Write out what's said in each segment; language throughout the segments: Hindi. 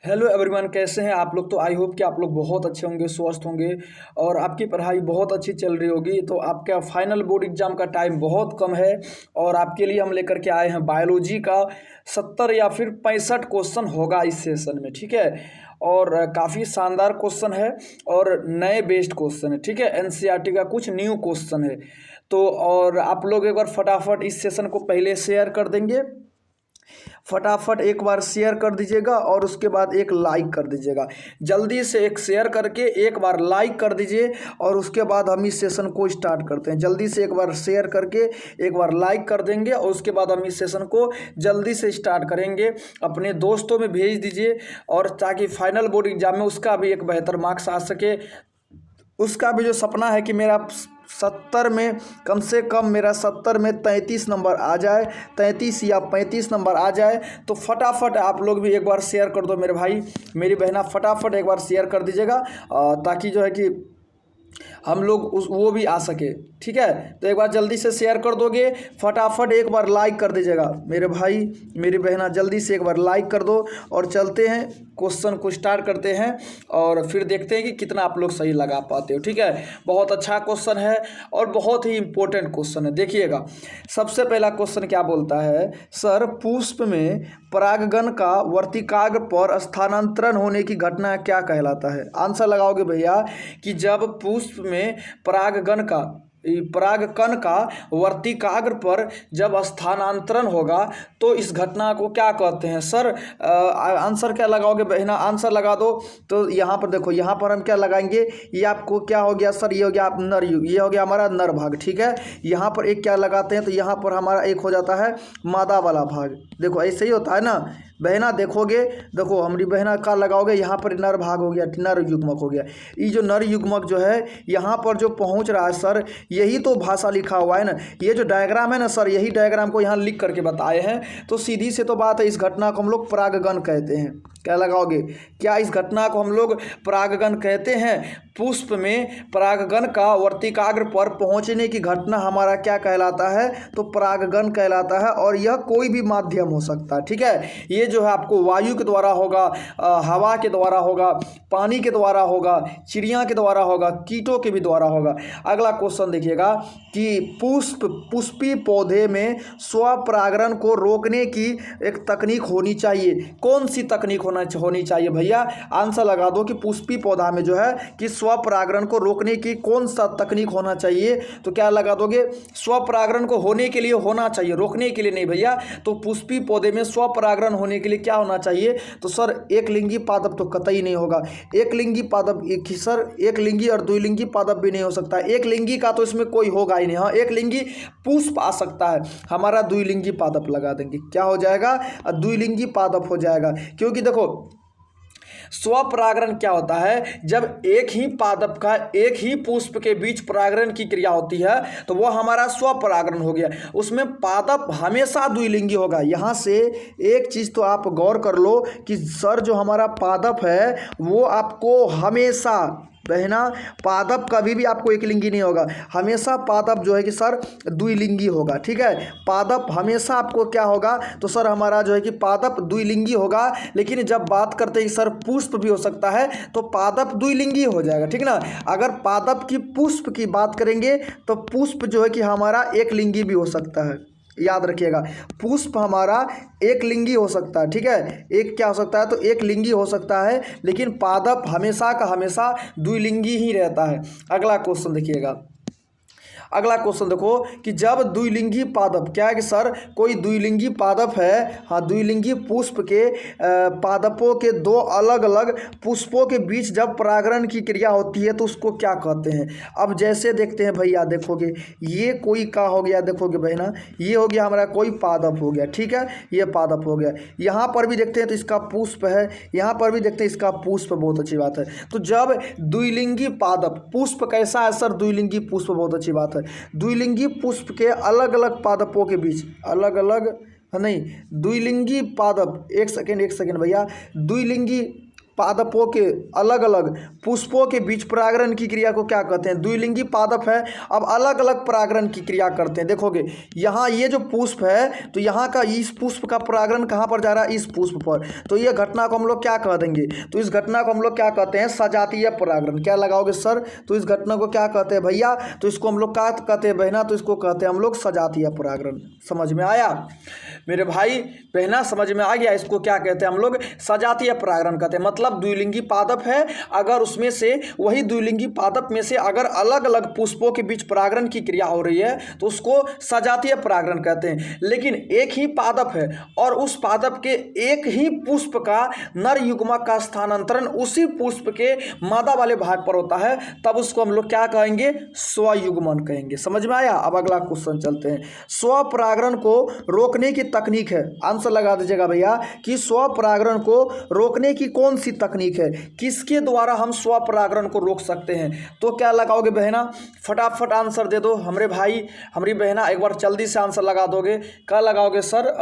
हेलो एवरीवन, कैसे हैं आप लोग। तो आई होप कि आप लोग बहुत अच्छे होंगे, स्वस्थ होंगे और आपकी पढ़ाई बहुत अच्छी चल रही होगी। तो आपका फाइनल बोर्ड एग्जाम का टाइम बहुत कम है और आपके लिए हम लेकर के आए हैं बायोलॉजी का 70 या फिर 65 क्वेश्चन होगा इस सेशन में, ठीक है। और काफ़ी शानदार क्वेश्चन है और नए बेस्ड क्वेश्चन है, ठीक है। एनसीईआरटी का कुछ न्यू क्वेश्चन है। तो और आप लोग एक बार फटाफट इस सेशन को पहले शेयर कर देंगे, फटाफट एक बार शेयर कर दीजिएगा और उसके बाद एक लाइक कर दीजिएगा। जल्दी से एक शेयर करके एक बार लाइक कर दीजिए और उसके बाद हम इस सेशन को स्टार्ट करते हैं। जल्दी से एक बार शेयर करके एक बार लाइक कर देंगे और उसके बाद हम इस सेशन को जल्दी से स्टार्ट करेंगे। अपने दोस्तों में भेज दीजिए और ताकि फाइनल बोर्ड एग्जाम में उसका भी एक बेहतर मार्क्स आ सके। उसका भी जो सपना है कि मेरा 70 में कम से कम मेरा 70 में 33 नंबर आ जाए, 33 या 35 नंबर आ जाए। तो फटाफट आप लोग भी एक बार शेयर कर दो, मेरे भाई मेरी बहना, फटाफट एक बार शेयर कर दीजिएगा ताकि जो है कि हम लोग उस वो भी आ सके, ठीक है। तो एक बार जल्दी से शेयर कर दोगे, फटाफट एक बार लाइक कर दीजिएगा मेरे भाई मेरी बहना, जल्दी से एक बार लाइक कर दो और चलते हैं क्वेश्चन को स्टार्ट करते हैं और फिर देखते हैं कि कितना आप लोग सही लगा पाते हो, ठीक है। बहुत अच्छा क्वेश्चन है और बहुत ही इंपॉर्टेंट क्वेश्चन है। देखिएगा, सबसे पहला क्वेश्चन क्या बोलता है, सर पुष्प में परागगण का वर्तिकाग्र पर स्थानांतरण होने की घटना क्या कहलाता है। आंसर लगाओगे भैया कि जब पुष्प में परागकण का वर्तिकाग्र पर जब स्थानांतरण होगा तो इस घटना को क्या कहते हैं। सर आंसर क्या लगाओगे बहना, आंसर लगा दो। तो यहाँ पर देखो, यहाँ पर हम क्या लगाएंगे, ये आपको क्या हो गया सर, ये हो गया आप नर युग, ये हो गया हमारा नर भाग, ठीक है। यहाँ पर एक क्या लगाते हैं तो यहाँ पर हमारा एक हो जाता है मादा वाला भाग। देखो ऐसे ही होता है ना बहना, देखोगे देखो हमारी बहना का लगाओगे, यहाँ पर नर भाग हो गया, नर युग्मक हो गया। ये जो नर युग्मक जो है यहाँ पर जो पहुँच रहा है सर, यही तो भाषा लिखा हुआ है ना। ये जो डायग्राम है ना सर, यही डायग्राम को यहाँ लिख करके बताए हैं। तो सीधी से तो बात है, इस घटना को हम लोग परागगण कहते हैं। क्या लगाओगे, क्या इस घटना को हम लोग परागगण कहते हैं। पुष्प में परागगण का वर्तिकाग्र पर पहुंचने की घटना हमारा क्या कहलाता है, तो परागगण कहलाता है। और यह कोई भी माध्यम हो सकता है, ठीक है। ये जो है आपको वायु के द्वारा होगा, हवा के द्वारा होगा, पानी के द्वारा होगा, चिड़िया के द्वारा होगा, कीटों के भी द्वारा होगा। अगला क्वेश्चन देखिएगा कि पुष्पी पौधे में स्वपरागण को रोकने की एक तकनीक होनी चाहिए। कौन सी तकनीक होनी चाहिए भैया, आंसर लगा दो कि पुष्पी पौधा में जो है कि स्वपरागण को रोकने की कौन सा तकनीक होना चाहिए। तो क्या लगा दोगे, स्वपरागण को होने के लिए होना चाहिए, रोकने के लिए नहीं भैया। तो पुष्पी पौधे में स्वपरागण होने के लिए क्या होना चाहिए, तो सर एक लिंगी पादप तो कतई नहीं होगा। एक लिंगी पादप सर एक लिंगी और द्विलिंगी पादप भी नहीं हो सकता। एक लिंगी का तो इसमें कोई होगा ही नहीं। हाँ, एक लिंगी पुष्प आ सकता है, हमारा द्विलिंगी पादप लगा देंगे, क्या हो जाएगा, द्विलिंगी पादप हो जाएगा। क्योंकि देखो स्वपरागण क्या होता है, जब एक ही पादप का एक ही पुष्प के बीच परागण की क्रिया होती है तो वह हमारा स्वपरागण हो गया। उसमें पादप हमेशा द्विलिंगी होगा। यहाँ से एक चीज़ तो आप गौर कर लो कि सर जो हमारा पादप है वो आपको हमेशा बहना, पादप कभी भी आपको एक लिंगी नहीं होगा, हमेशा पादप जो है कि सर द्विलिंगी होगा, ठीक है। पादप हमेशा आपको क्या होगा, तो सर हमारा जो है कि पादप द्विलिंगी होगा। लेकिन जब बात करते हैं कि सर पुष्प भी हो सकता है तो पादप द्विलिंगी हो जाएगा, ठीक ना। अगर पादप की पुष्प की बात करेंगे तो पुष्प जो है कि हमारा एक लिंगी भी हो सकता है, याद रखिएगा। पुष्प हमारा एक लिंगी हो सकता है, ठीक है। एक क्या हो सकता है, तो एक लिंगी हो सकता है, लेकिन पादप हमेशा का हमेशा द्विलिंगी ही रहता है। अगला क्वेश्चन देखिएगा, अगला क्वेश्चन देखो कि जब द्विलिंगी पादप, क्या है कि सर कोई द्विलिंगी पादप है, हाँ द्विलिंगी पुष्प के पादपों के दो अलग अलग पुष्पों के बीच जब परागण की क्रिया होती है तो उसको क्या कहते हैं। अब जैसे देखते हैं भैया, देखोगे ये कोई का हो गया, देखोगे बहना ये हो गया हमारा कोई पादप हो गया, ठीक है, ये पादप हो गया। यहाँ पर भी देखते हैं तो इसका पुष्प है, यहाँ पर भी देखते हैं इसका पुष्प, बहुत अच्छी बात है। तो जब द्विलिंगी पादप, पुष्प कैसा है सर, द्विलिंगी पुष्प, बहुत अच्छी बात है। द्विलिंगी पुष्प के अलग अलग पादपों के बीच, अलग अलग नहीं, द्विलिंगी पादप, एक सेकेंड भैया, द्विलिंगी पादपों के अलग अलग पुष्पों के बीच परागण की क्रिया को क्या कहते हैं? द्विलिंगी पादप है, अब अलग अलग परागण की क्रिया करते हैं। देखोगे यहाँ ये जो पुष्प है तो यहाँ का इस पुष्प का परागण कहाँ पर जा रहा है? इस पुष्प पर। तो ये घटना को हम लोग क्या कह देंगे? तो इस घटना को हम लोग क्या कहते हैं? सजातीय परागण। क्या लगाओगे सर? तो इस घटना को क्या कहते हैं भैया? तो इसको हम लोग क्या कहते हैं बहना? तो इसको कहते हैं हम लोग सजातीय परागण। समझ में आया मेरे भाई बहना? समझ में आ गया? इसको क्या कहते हैं हम लोग? सजातीय परागण कहते हैं। मतलब द्विलिंगी पादप है, अगर उसमें से वही द्विलिंगी पादप में से अगर अलग अलग पुष्पों के बीच परागण की क्रिया हो रही है तो उसको सजातीय परागण कहते हैं। लेकिन एक ही पादप है और उस पादप के एक ही पुष्प का नर युग्मक का स्थानांतरण उसी पुष्प के मादा वाले भाग पर होता है, तब उसको हम लोग क्या कहेंगे? स्वयुग्मन कहेंगे। समझ में आया? अब अगला क्वेश्चन चलते हैं। स्वपरागण को रोकने की तकनीक है, आंसर लगा दीजिएगा भैया कि स्वपरागण को रोकने की कौन सी तकनीक है? किसके द्वारा हम स्वपरागण को रोक सकते हैं? तो क्या लगाओगे बहना? फटाफट आंसर दे दो हमरे भाई हमारी बहना, एक बार जल्दी से आंसर लगा दोगे। क्या लगाओगे सर?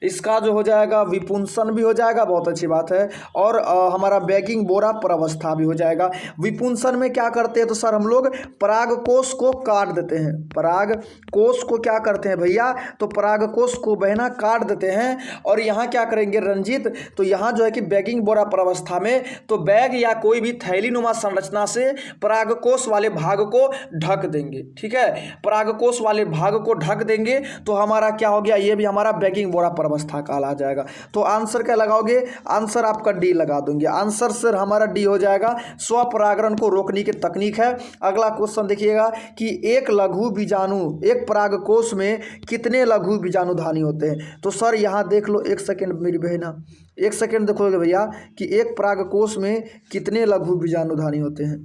इसका जो हो जाएगा विपुंसन भी हो जाएगा, बहुत अच्छी बात है, और हमारा बैगिंग बोरा प्रावस्था भी हो जाएगा। विपुंसन में क्या करते हैं? तो सर हम लोग परागकोश को काट देते हैं। परागकोश को क्या करते हैं भैया? तो परागकोश को बहना काट देते हैं। और यहाँ क्या करेंगे रंजीत? तो यहाँ जो है कि बैगिंग बोरा प्रावस्था में तो बैग या कोई भी थैली नुमा संरचना से परागकोश वाले भाग को ढक देंगे। ठीक है, परागकोश वाले भाग को ढक देंगे तो हमारा क्या हो गया? ये भी हमारा बैगिंग बोरा प्रावस्था कहला जाएगा। तो आंसर क्या लगाओगे? आंसर आपका डी लगा दूंगे। आंसर सर हमारा डी हो जाएगा। स्वपरागण को रोकने की तकनीक है। अगला क्वेश्चन देखिएगा कि एक लघु बीजाणु, एक परागकोश में कितने लघु बीजाणुधानी होते हैं? तो सर यहाँ देख लो, एक सेकेंड मेरी बहना, एक सेकेंड देखोगे भैया कि एक परागकोश में कितने लघु बीजाणुधानी होते हैं।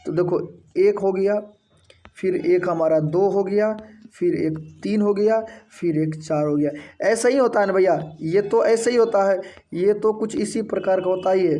तो देखो एक हो गया, फिर एक हमारा 2 हो गया, फिर एक 3 हो गया, फिर एक 4 हो गया। ऐसा ही होता है ना भैया? ये तो ऐसे ही होता है, ये तो कुछ इसी प्रकार का होता ही है।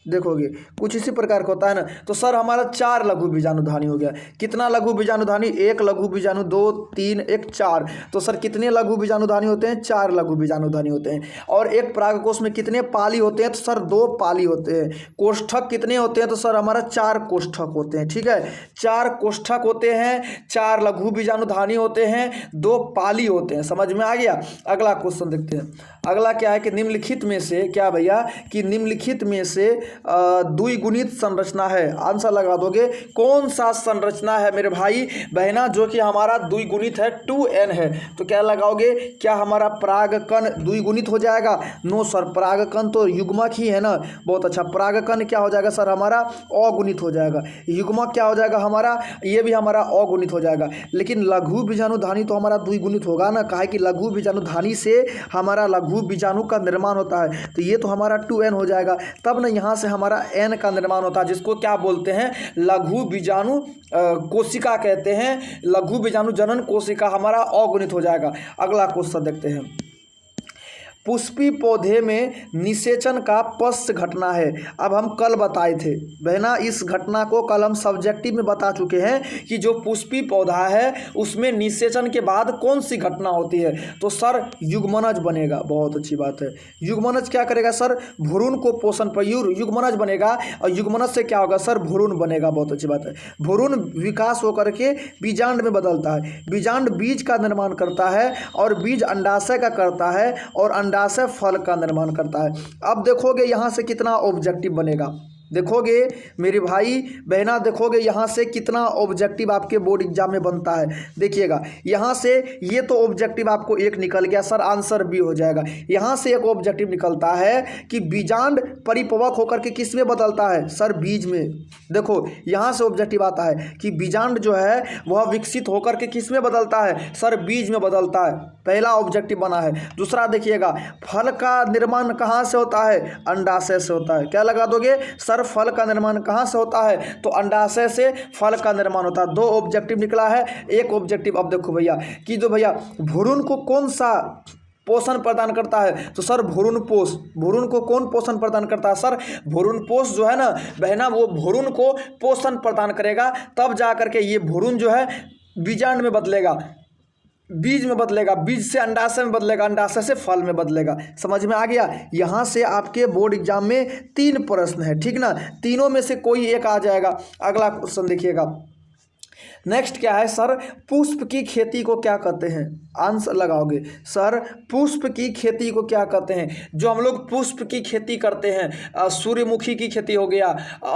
देखोगे कुछ इसी प्रकार का होता है ना। तो सर हमारा 4 लघु बीजाणुधानी हो गया। कितना लघु बीजाणुधानी? एक लघु बीजाणु, 2, 3, 1, 4। तो सर कितने लघु बीजाणुधानी होते हैं? 4 लघु बीजाणुधानी होते हैं। और एक परागकोश में कितने पाली होते हैं? तो सर 2 पाली होते हैं। कोष्ठक कितने होते हैं? तो सर हमारा 4 कोष्ठक होते हैं। ठीक है, 4 कोष्ठक होते हैं, 4 लघु बीजाणुधानी होते हैं, 2 पाली होते हैं। समझ में आ गया? अगला क्वेश्चन देखते हैं। अगला क्या है कि निम्नलिखित में से क्या भैया कि निम्नलिखित में से द्विगुणित संरचना है। आंसर लगा दोगे कौन सा संरचना है मेरे भाई बहना जो कि हमारा द्विगुणित है? 2n है। तो क्या लगाओगे? क्या हमारा परागकण द्विगुणित हो जाएगा? नो सर, परागकण तो युग्मक ही है ना। बहुत अच्छा, परागकण क्या हो जाएगा सर? हमारा अगुणित हो जाएगा। युग्मक क्या हो जाएगा हमारा? ये भी हमारा अगुणित हो जाएगा। लेकिन लघु बीजाणुधानी तो हमारा द्विगुणित होगा ना, काहे कि लघु बीजाणुधानी से हमारा लघु बीजाणु का निर्माण होता है। तो ये तो हमारा 2n हो जाएगा। तब ना यहाँ से हमारा n का निर्माण होता है, जिसको क्या बोलते हैं? लघु बीजाणु कोशिका कहते हैं। लघु बीजाणु जनन कोशिका हमारा अगुणित हो जाएगा। अगला क्वेश्चन देखते हैं। पुष्पी पौधे में निषेचन का पश्च घटना है। अब हम कल बताए थे बहना, इस घटना को कल हम सब्जेक्टिव में बता चुके हैं कि जो पुष्पी पौधा है उसमें निषेचन के बाद कौन सी घटना होती है? तो सर युग्मनज बनेगा। बहुत अच्छी बात है। युग्मनज क्या करेगा सर? भ्रूण को पोषण पर युग्मनज बनेगा, और युग्मनज से क्या होगा सर? भ्रूण बनेगा। बहुत अच्छी बात है। भ्रूण विकास होकर के बीजांड में बदलता है। बीजांड बीज का निर्माण करता है और बीज अंडाशय का करता है और अंडाशय फल का निर्माण करता है। अब देखोगे यहाँ से कितना ऑब्जेक्टिव बनेगा। देखोगे मेरे भाई बहना, देखोगे यहाँ से कितना ऑब्जेक्टिव आपके बोर्ड एग्जाम में बनता है। देखिएगा यहाँ से ये तो ऑब्जेक्टिव आपको एक निकल गया सर, आंसर बी हो जाएगा। यहाँ से एक ऑब्जेक्टिव निकलता है कि बीजांड परिपक्व होकर के किस में बदलता है सर? बीज में। देखो यहाँ से ऑब्जेक्टिव आता है कि बीजांड जो है वह विकसित होकर के किस में बदलता है सर? बीज में बदलता है। पहला ऑब्जेक्टिव बना है। दूसरा देखिएगा, फल का निर्माण कहाँ से होता है? अंडाशय से होता है। क्या लगा दोगे सर? फल का निर्माण कहाँ से होता है? तो अंडाशय से फल का निर्माण होता है। 2 ऑब्जेक्टिव निकला है। एक ऑब्जेक्टिव अब देखो भैया कि जो भैया भ्रूण को कौन सा पोषण प्रदान करता है? तो सर भ्रूण पोष। भ्रूण को कौन पोषण प्रदान करता है सर? भ्रूण पोष जो है ना बहना, वो भ्रूण को पोषण प्रदान करेगा, तब जा करके ये भ्रूण जो है बीजांड में बदलेगा। बीज में बदलेगा, बीज से अंडाशय में बदलेगा, अंडाशय से फल में बदलेगा। समझ में आ गया। यहाँ से आपके बोर्ड एग्जाम में 3 प्रश्न है, ठीक ना, तीनों में से कोई एक आ जाएगा। अगला क्वेश्चन देखिएगा। नेक्स्ट क्या है सर, पुष्प की खेती को क्या कहते हैं? आंसर लगाओगे सर, पुष्प की खेती को क्या कहते हैं? जो हम लोग पुष्प की खेती करते हैं, सूर्यमुखी की खेती हो गया,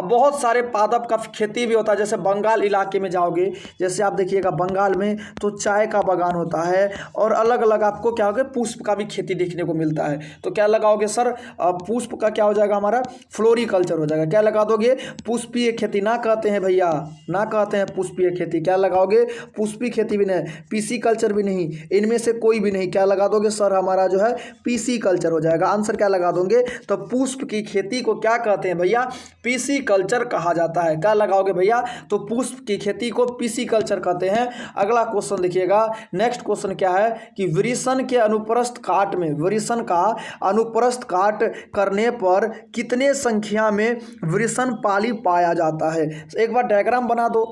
बहुत सारे पादप का खेती भी होता है। जैसे बंगाल इलाके में जाओगे, जैसे आप देखिएगा बंगाल में तो चाय का बागान होता है और अलग अलग आपको क्या होगा, पुष्प का भी खेती देखने को मिलता है। तो क्या लगाओगे सर, पुष्प का क्या हो जाएगा हमारा, फ्लोरिकल्चर हो जाएगा। क्या लगा दोगे, पुष्पीय खेती। ना कहते हैं भैया, ना कहते हैं पुष्पीय खेती। क्या लगाओगे, पुष्पी खेती भी नहीं, पीसी कल्चर भी नहीं, इनमें से कोई भी नहीं। क्या लगा दोगे सर, हमारा जो है पीसी कल्चर हो जाएगा। आंसर क्या लगा दोगे, तो पुष्प की खेती को क्या कहते हैं भैया, पीसी कल्चर कहा जाता है। क्या लगाओगे भैया, तो पुष्प की खेती को पीसी कल्चर कहते हैं। अगला क्वेश्चन देखिएगा। नेक्स्ट क्वेश्चन क्या है कि वृषण के अनुप्रस्थ काट में, वृषण का अनुप्रस्थ काट करने पर कितने संख्या में वृषण पाली पाया जाता है? एक बार डायग्राम बना दो।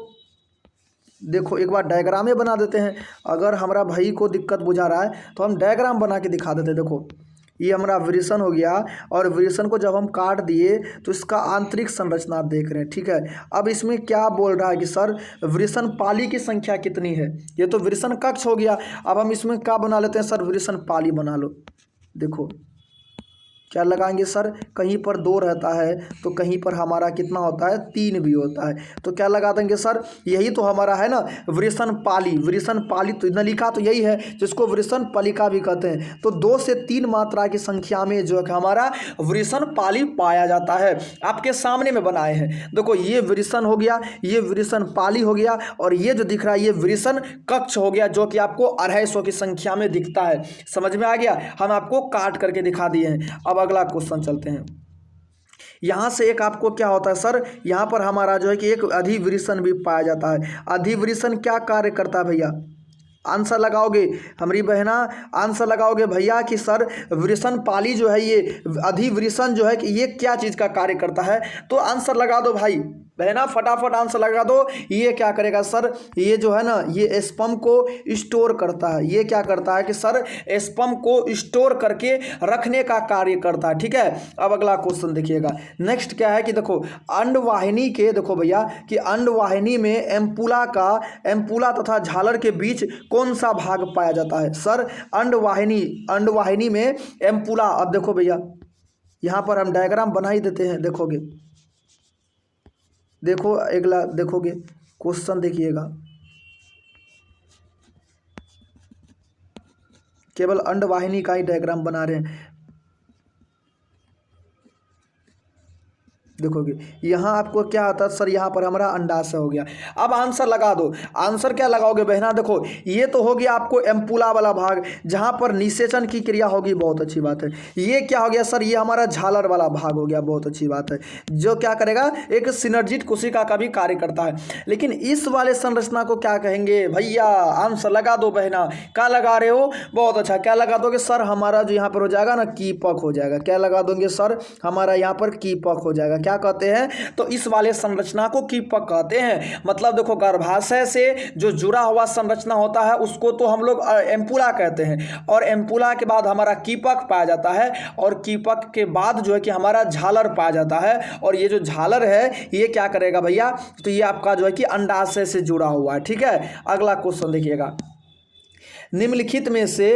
देखो एक बार डायग्राम ही बना देते हैं। अगर हमारा भाई को दिक्कत बुझा रहा है तो हम डायग्राम बना के दिखा देते हैं। देखो ये हमारा वृषण हो गया और वृषण को जब हम काट दिए तो इसका आंतरिक संरचना आप देख रहे हैं, ठीक है। अब इसमें क्या बोल रहा है कि सर वृषण पाली की संख्या कितनी है? ये तो वृषण कक्ष हो गया। अब हम इसमें क्या बना लेते हैं सर, वृषण पाली बना लो। देखो क्या लगाएंगे सर, कहीं पर 2 रहता है तो कहीं पर हमारा कितना होता है, 3 भी होता है। तो क्या लगा देंगे सर, यही तो हमारा है ना वृषण पाली। वृषण पाली तो न लिखा तो यही है जिसको वृषण पलिका भी कहते हैं। तो 2 से 3 मात्रा की संख्या में जो है हमारा वृषण पाली पाया जाता है। आपके सामने में बनाए हैं, देखो ये वृषण हो गया, ये वृषण पाली हो गया और ये जो दिख रहा है ये वृषण कक्ष हो गया, जो कि आपको 250 की संख्या में दिखता है। समझ में आ गया, हम आपको काट करके दिखा दिए हैं। अब अगला क्वेश्चन चलते हैं। यहां से एक आपको क्या होता है सर, यहां पर हमारा जो है कि एक अधिवृषण भी पाया जाता है। अधिवृषण क्या कार्य करता है भैया? आंसर लगाओगे हमारी बहना, आंसर लगाओगे भैया कि सर वृषण पाली जो है ये अधिवृषण जो है कि ये क्या चीज़ का कार्य करता है? तो आंसर लगा दो भाई बहना, फटाफट आंसर लगा दो। ये क्या करेगा सर, ये जो है ना ये स्पर्म को स्टोर करता है। ये क्या करता है कि सर स्पर्म को स्टोर करके रखने का कार्य करता है, ठीक है। अब अगला क्वेश्चन देखिएगा। नेक्स्ट क्या है कि देखो अंडवाहिनी के, देखो भैया कि अंडवाहिनी में एम्पुला तथा झालर के बीच कौन सा भाग पाया जाता है? सर अंडवाहिनी में एम्पुला। अब देखो भैया यहाँ पर हम डायग्राम बना ही देते हैं, देखोगे देखो अगला देखोगे क्वेश्चन देखिएगा। केवल अंडवाहिनी का ही डायग्राम बना रहे हैं, देखोगे यहाँ आपको क्या आता है सर, यहाँ पर हमारा अंडाशय हो गया। अब आंसर लगा दो। आंसर क्या लगाओगे बहना, देखो ये तो हो गया आपको एम्पुला वाला भाग जहाँ पर निषेचन की क्रिया होगी, बहुत अच्छी बात है। ये क्या हो गया सर, ये हमारा झालर वाला भाग हो गया, बहुत अच्छी बात है, जो क्या करेगा एक सिनर्जित कोशिका का भी कार्य करता है। लेकिन इस वाले संरचना को क्या कहेंगे भैया? आंसर लगा दो बहना। क्या लगा रहे हो, बहुत अच्छा। क्या लगा दोगे सर, हमारा जो यहाँ पर हो जाएगा ना कीपक हो जाएगा। क्या लगा दोगे सर, हमारा यहाँ पर कीपक हो जाएगा। क्या कहते हैं, तो इस वाले संरचना को कीपक कहते हैं। मतलब देखो गर्भाशय से जो जुड़ा हुआ संरचना होता है उसको तो हम लोग एम्पुला कहते हैं, और एम्पुला के बाद हमारा कीपक पाया जाता है, और कीपक के बाद जो है कि हमारा झालर पाया जाता है। और ये जो झालर है ये क्या करेगा भैया, तो ये आपका जो है कि अंडाशय से जुड़ा हुआ है, ठीक है। अगला क्वेश्चन देखिएगा। निम्नलिखित में से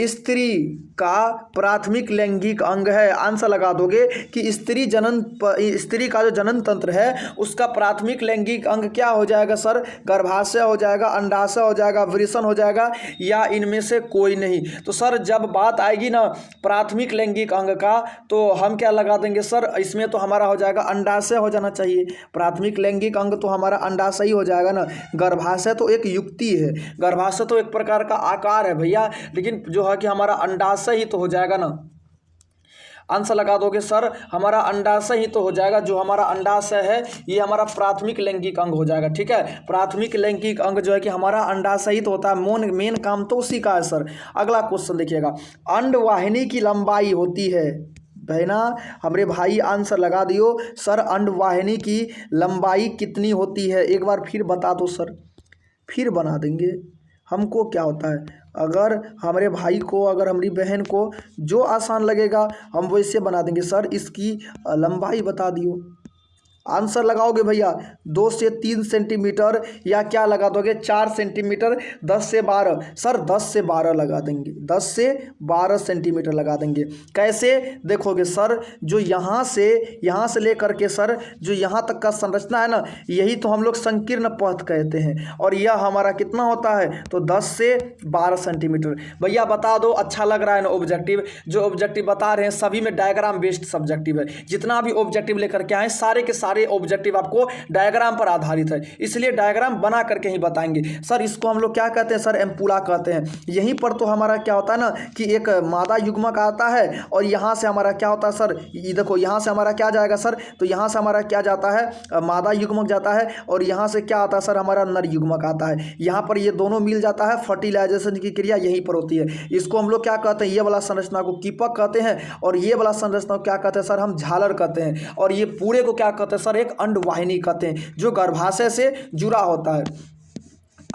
स्त्री का प्राथमिक लैंगिक अंग है? आंसर लगा दोगे कि स्त्री का जो जनन तंत्र है उसका प्राथमिक लैंगिक अंग क्या हो जाएगा सर? गर्भाशय हो जाएगा, अंडाशय हो जाएगा, वृषण हो जाएगा, या इनमें से कोई नहीं? तो सर जब बात आएगी ना प्राथमिक लैंगिक अंग का तो हम क्या लगा देंगे सर, इसमें तो हमारा हो जाएगा अंडाशय हो जाना चाहिए। प्राथमिक लैंगिक अंग तो हमारा अंडाशय ही हो जाएगा ना। गर्भाशय तो एक युक्ति है, गर्भाशय तो एक प्रकार का आकार है भैया, लेकिन जो है कि हमारा अंडाशय ही तो हो जाएगा ना। आंसर लगा दोगे सर, हमारा अंडाशय ही तो हो जाएगा। जो हमारा अंडाशय है ये हमारा प्राथमिक लैंगिक अंग हो जाएगा, ठीक है। प्राथमिक लैंगिक अंग जो है कि हमारा अंडाशय ही तो होता है, मेन काम तो उसी का है सर। अगला क्वेश्चन देखिएगा। अंडवाहिनी की लंबाई होती है, बहना हमारे भाई आंसर लगा दियो सर, अंडवाहिनी की लंबाई कितनी होती है? एक बार फिर बता दो सर, फिर बना देंगे, हमको क्या होता है अगर हमारे भाई को, अगर हमारी बहन को जो आसान लगेगा हम वैसे बना देंगे। सर इसकी लंबाई बता दियो। आंसर लगाओगे भैया 2 से 3 सेंटीमीटर, या क्या लगा दोगे 4 सेंटीमीटर, 10 से 12। सर 10 से 12 लगा देंगे, 10 से 12 सेंटीमीटर लगा देंगे। कैसे देखोगे सर, जो यहाँ से लेकर के सर जो यहाँ तक का संरचना है ना, यही तो हम लोग संकीर्ण पथ कहते हैं, और यह हमारा कितना होता है तो 10 से 12 सेंटीमीटर। भैया बता दो, अच्छा लग रहा है ना ऑब्जेक्टिव? जो ऑब्जेक्टिव बता रहे हैं सभी में डायग्राम बेस्ड सब्जेक्टिव है। जितना भी ऑब्जेक्टिव लेकर के आए सारे के सारे ऑब्जेक्टिव आपको डायग्राम पर आधारित है, इसलिए डायग्राम बना करके ही बताएंगे। सर इसको हम लोग क्या कहते हैं? सर एम्पुला कहते हैं। यहीं पर तो हमारा क्या होता है ना कि एक मादा युग्मक आता है, और यहाँ से हमारा क्या होता है सर, ये देखो यहाँ से हमारा क्या जाएगा सर, तो यहाँ से हमारा क्या जाता है, मादा युग्मक जाता है, और यहाँ से क्या आता है सर, हमारा नर युग्मक आता है। यहाँ पर ये दोनों मिल जाता है, फर्टिलाइजेशन की क्रिया यहीं पर होती है। इसको हम लोग क्या कहते हैं? ये वाला संरचना को कीपक कहते हैं, और ये वाला संरचना को क्या कहते हैं सर? हम झालर कहते हैं, और ये पूरे को क्या कहते हैं सर? एक अंडवाहिनी कहते हैं, जो गर्भाशय से जुड़ा होता है।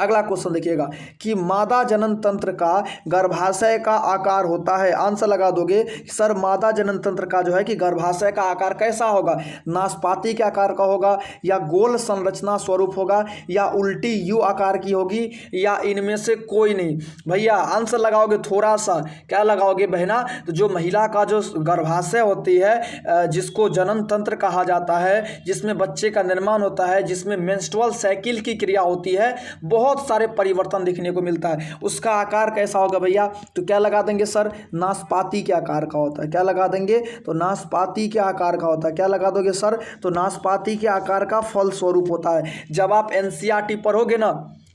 अगला क्वेश्चन देखिएगा कि मादा जनन तंत्र का गर्भाशय का आकार होता है। आंसर लगा दोगे सर मादा जनन तंत्र का जो है कि गर्भाशय का आकार कैसा होगा? नाशपाती के आकार का होगा, या गोल संरचना स्वरूप होगा, या उल्टी यू आकार की होगी, या इनमें से कोई नहीं। भैया आंसर लगाओगे थोड़ा सा, क्या लगाओगे बहना? तो जो महिला का जो गर्भाशय होती है, जिसको जनन तंत्र कहा जाता है, जिसमें बच्चे का निर्माण होता है, जिसमें मेंस्ट्रुअल साइकिल की क्रिया होती है, बहुत सारे परिवर्तन देखने को मिलता है, उसका आकार कैसा होगा भैया? तो क्या लगा देंगे सर? नाशपाती के आकार का होता है। क्या लगा देंगे? तो नाशपाती के आकार का होता है। क्या लगा दोगे सर? तो नाशपाती के आकार का फल स्वरूप होता है। जब आप एनसीईआरटी पढ़ोगे ना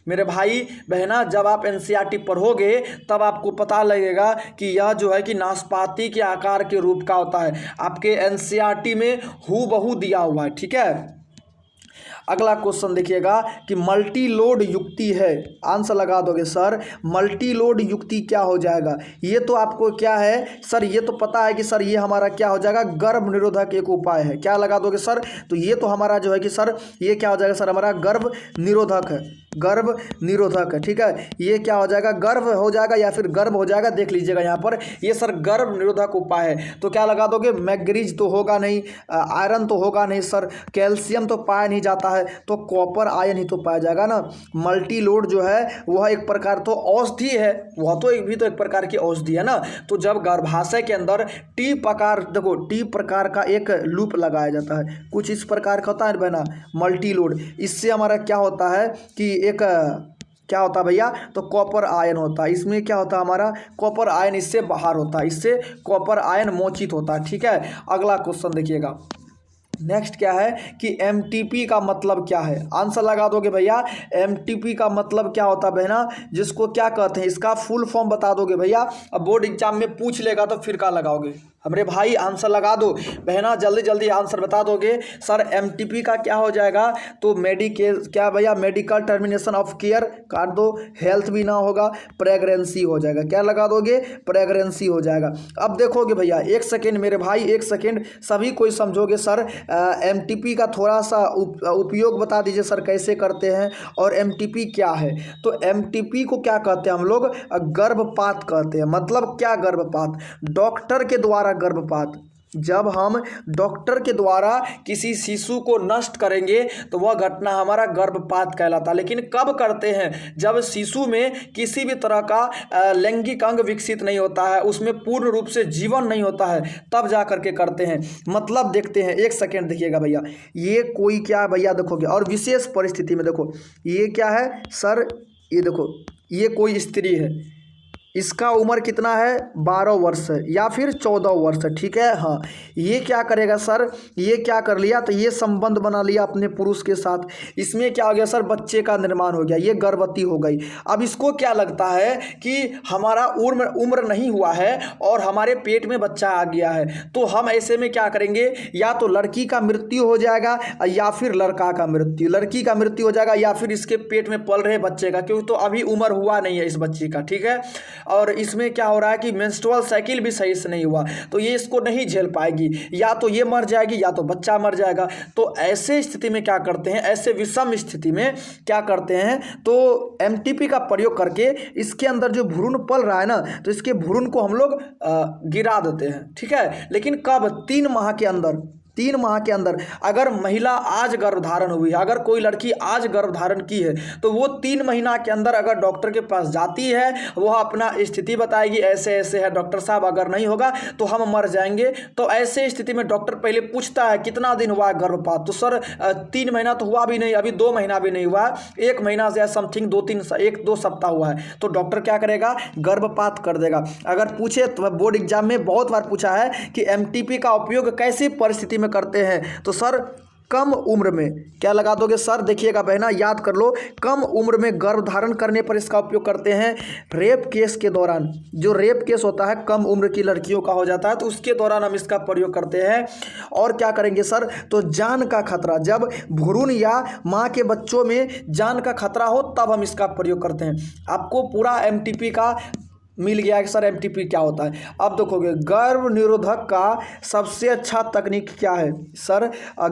मेरे भाई बहना, जब आप एनसीईआरटी पढ़ोगे तब आपको पता लगेगा कि यह जो है कि नाशपाती के आकार के रूप का होता है। आपके एनसीईआरटी में हूबहू दिया हुआ है, ठीक है। अगला क्वेश्चन देखिएगा कि मल्टी लोड युक्ति है। आंसर लगा दोगे सर मल्टी लोड युक्ति क्या हो जाएगा? ये तो आपको क्या है सर, ये तो पता है कि सर ये हमारा क्या हो जाएगा? गर्भ निरोधक एक उपाय है। क्या लगा दोगे सर? तो ये तो हमारा जो है कि सर ये क्या हो जाएगा सर? हमारा गर्भ निरोधक है, गर्भ निरोधक है, ठीक है। ये क्या हो जाएगा? गर्भ हो जाएगा या फिर गर्भ हो जाएगा, देख लीजिएगा यहाँ पर, ये सर गर्भ निरोधक उपाय है। तो क्या लगा दोगे? मैग्नीज तो होगा नहीं, आयरन तो होगा नहीं सर, कैल्शियम तो पाया नहीं जाता है, तो कॉपर आयन ही तो पाया जाएगा ना। मल्टी लोड जो है वह एक प्रकार तो औषधि है, वह तो भी तो एक प्रकार की औषधि है ना। तो जब गर्भाशय के अंदर टी प्रकार, देखो टी प्रकार का एक लूप लगाया जाता है, कुछ इस प्रकार का होता है बना मल्टी लोड। इससे हमारा क्या होता है कि एक क्या होता है भैया? तो कॉपर आयन होता है। इसमें क्या होता है? हमारा कॉपर आयन इससे बाहर होता है, इससे कॉपर आयन मोचित होता है, ठीक है। अगला क्वेश्चन देखिएगा, नेक्स्ट क्या है कि एमटीपी का मतलब क्या है? आंसर लगा दोगे भैया एमटीपी का मतलब क्या होता है बहना, जिसको क्या कहते हैं? इसका फुल फॉर्म बता दोगे भैया, अब बोर्ड एग्जाम में पूछ लेगा तो फिर क्या लगाओगे? हमरे भाई आंसर लगा दो बहना, जल्दी जल्दी आंसर बता दोगे। सर एमटीपी का क्या हो जाएगा? तो क्या भैया? मेडिकल टर्मिनेशन ऑफ केयर काट दो, हेल्थ भी ना होगा, प्रेगनेंसी हो जाएगा। क्या लगा दोगे? प्रेगनेंसी हो जाएगा। अब देखोगे भैया, एक सेकेंड मेरे भाई, एक सेकेंड, सभी कोई समझोगे। सर एमटीपी का थोड़ा सा उपयोग बता दीजिए सर, कैसे करते हैं और एमटीपी क्या है? तो एमटीपी को क्या कहते हैं हम लोग? गर्भपात कहते हैं। मतलब क्या गर्भपात? डॉक्टर के द्वारा गर्भपात। जब हम डॉक्टर के द्वारा किसी शिशु को नष्ट करेंगे तो वह घटना हमारा गर्भपात कहलाता है। लेकिन कब करते हैं? जब शिशु में किसी भी तरह का लैंगिक अंग विकसित नहीं होता है, उसमें पूर्ण रूप से जीवन नहीं होता है, तब जा करके करते हैं। मतलब देखते हैं, एक सेकेंड देखिएगा भैया, ये कोई क्या है भैया? देखोगे और विशेष परिस्थिति में देखो ये क्या है सर, ये देखो ये कोई स्त्री है, इसका उम्र कितना है? 12 वर्ष है या फिर 14 वर्ष है, ठीक है। हाँ, ये क्या करेगा सर? ये क्या कर लिया? तो ये संबंध बना लिया अपने पुरुष के साथ। इसमें क्या हो गया सर? बच्चे का निर्माण हो गया, ये गर्भवती हो गई। अब इसको क्या लगता है कि हमारा उम्र नहीं हुआ है और हमारे पेट में बच्चा आ गया है, तो हम ऐसे में क्या करेंगे? या तो लड़की का मृत्यु हो जाएगा या फिर लड़का का मृत्यु, लड़की का मृत्यु हो जाएगा या फिर इसके पेट में पल रहे बच्चे का, क्योंकि तो अभी उम्र हुआ नहीं है इस बच्चे का, ठीक है। और इसमें क्या हो रहा है कि मेंस्ट्रुअल साइकिल भी सही से नहीं हुआ, तो ये इसको नहीं झेल पाएगी, या तो ये मर जाएगी या तो बच्चा मर जाएगा। तो ऐसे स्थिति में क्या करते हैं, ऐसे विषम स्थिति में क्या करते हैं, तो एमटीपी का प्रयोग करके इसके अंदर जो भ्रूण पल रहा है ना, तो इसके भ्रूण को हम लोग गिरा देते हैं, ठीक है। लेकिन कब? 3 माह के अंदर। 3 माह के अंदर अगर महिला आज गर्भधारण हुई है, अगर कोई लड़की आज गर्भधारण की है, तो वो 3 महीना के अंदर अगर डॉक्टर के पास जाती है, वह अपना स्थिति बताएगी, ऐसे ऐसे है डॉक्टर साहब, अगर नहीं होगा तो हम मर जाएंगे। तो ऐसे स्थिति में डॉक्टर पहले पूछता है कितना दिन हुआ है गर्भपात, तो सर 3 महीना तो हुआ भी नहीं, अभी 2 महीना भी नहीं हुआ, 1 महीना से समथिंग 1-2 सप्ताह हुआ है। तो डॉक्टर क्या करेगा? गर्भपात कर देगा। अगर पूछे तो बोर्ड एग्जाम में बहुत बार पूछा है कि एमटीपी का उपयोग कैसी परिस्थिति में करते हैं, तो सर कम उम्र में क्या लगा दोगे सर? देखिएगा बहना, याद कर लो, कम उम्र में गर्भधारण करने पर इसका उपयोग करते हैं। रेप केस के दौरान, जो रेप केस होता है कम उम्र की लड़कियों का हो जाता है, तो उसके दौरान हम इसका प्रयोग करते हैं। और क्या करेंगे सर? तो जान का खतरा, जब भ्रूण या माँ के बच्चों में जान का खतरा हो तब हम इसका प्रयोग करते हैं। आपको पूरा एमटीपी का मिल गया कि सर एमटीपी क्या होता है। अब देखोगे गर्भ निरोधक का सबसे अच्छा तकनीक क्या है सर?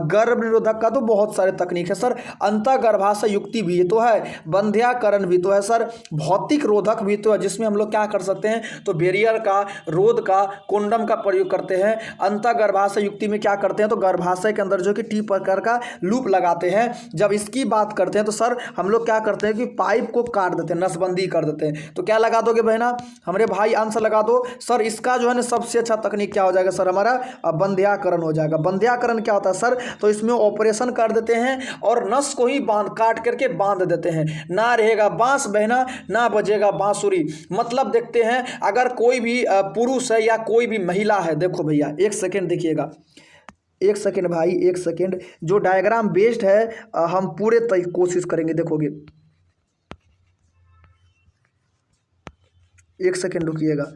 गर्भ निरोधक का तो बहुत सारे तकनीक है सर। अंतःगर्भाशय युक्ति भी तो है, बंध्याकरण भी तो है सर, भौतिक रोधक भी तो है, जिसमें हम लोग क्या कर सकते हैं, तो बैरियर का, रोध का, कोंडम का प्रयोग करते हैं। अंतःगर्भाशय युक्ति में क्या करते हैं, तो गर्भाशय के अंदर जो कि टी प्रकार का लूप लगाते हैं। जब इसकी बात करते हैं तो सर हम लोग क्या करते हैं कि पाइप को काट देते हैं, नसबंदी कर देते हैं। तो क्या लगा दोगे बहना, हमारे भाई आंसर लगा दो सर। इसका जो है ना सबसे अच्छा तकनीक क्या हो जाएगा सर? हमारा बंध्याकरण हो जाएगा। बंध्याकरण क्या होता है सर? तो इसमें ऑपरेशन कर देते हैं और नस को ही काट करके बांध देते हैं। ना रहेगा बांस बहना, ना बजेगा बांसुरी। मतलब देखते हैं अगर कोई भी पुरुष है या कोई भी महिला है, देखो भैया 1 सेकेंड देखिएगा, 1 सेकेंड भाई, 1 सेकेंड। जो डायग्राम बेस्ड है हम पूरे कोशिश करेंगे। देखोगे 1 सेकेंड रुकिएगा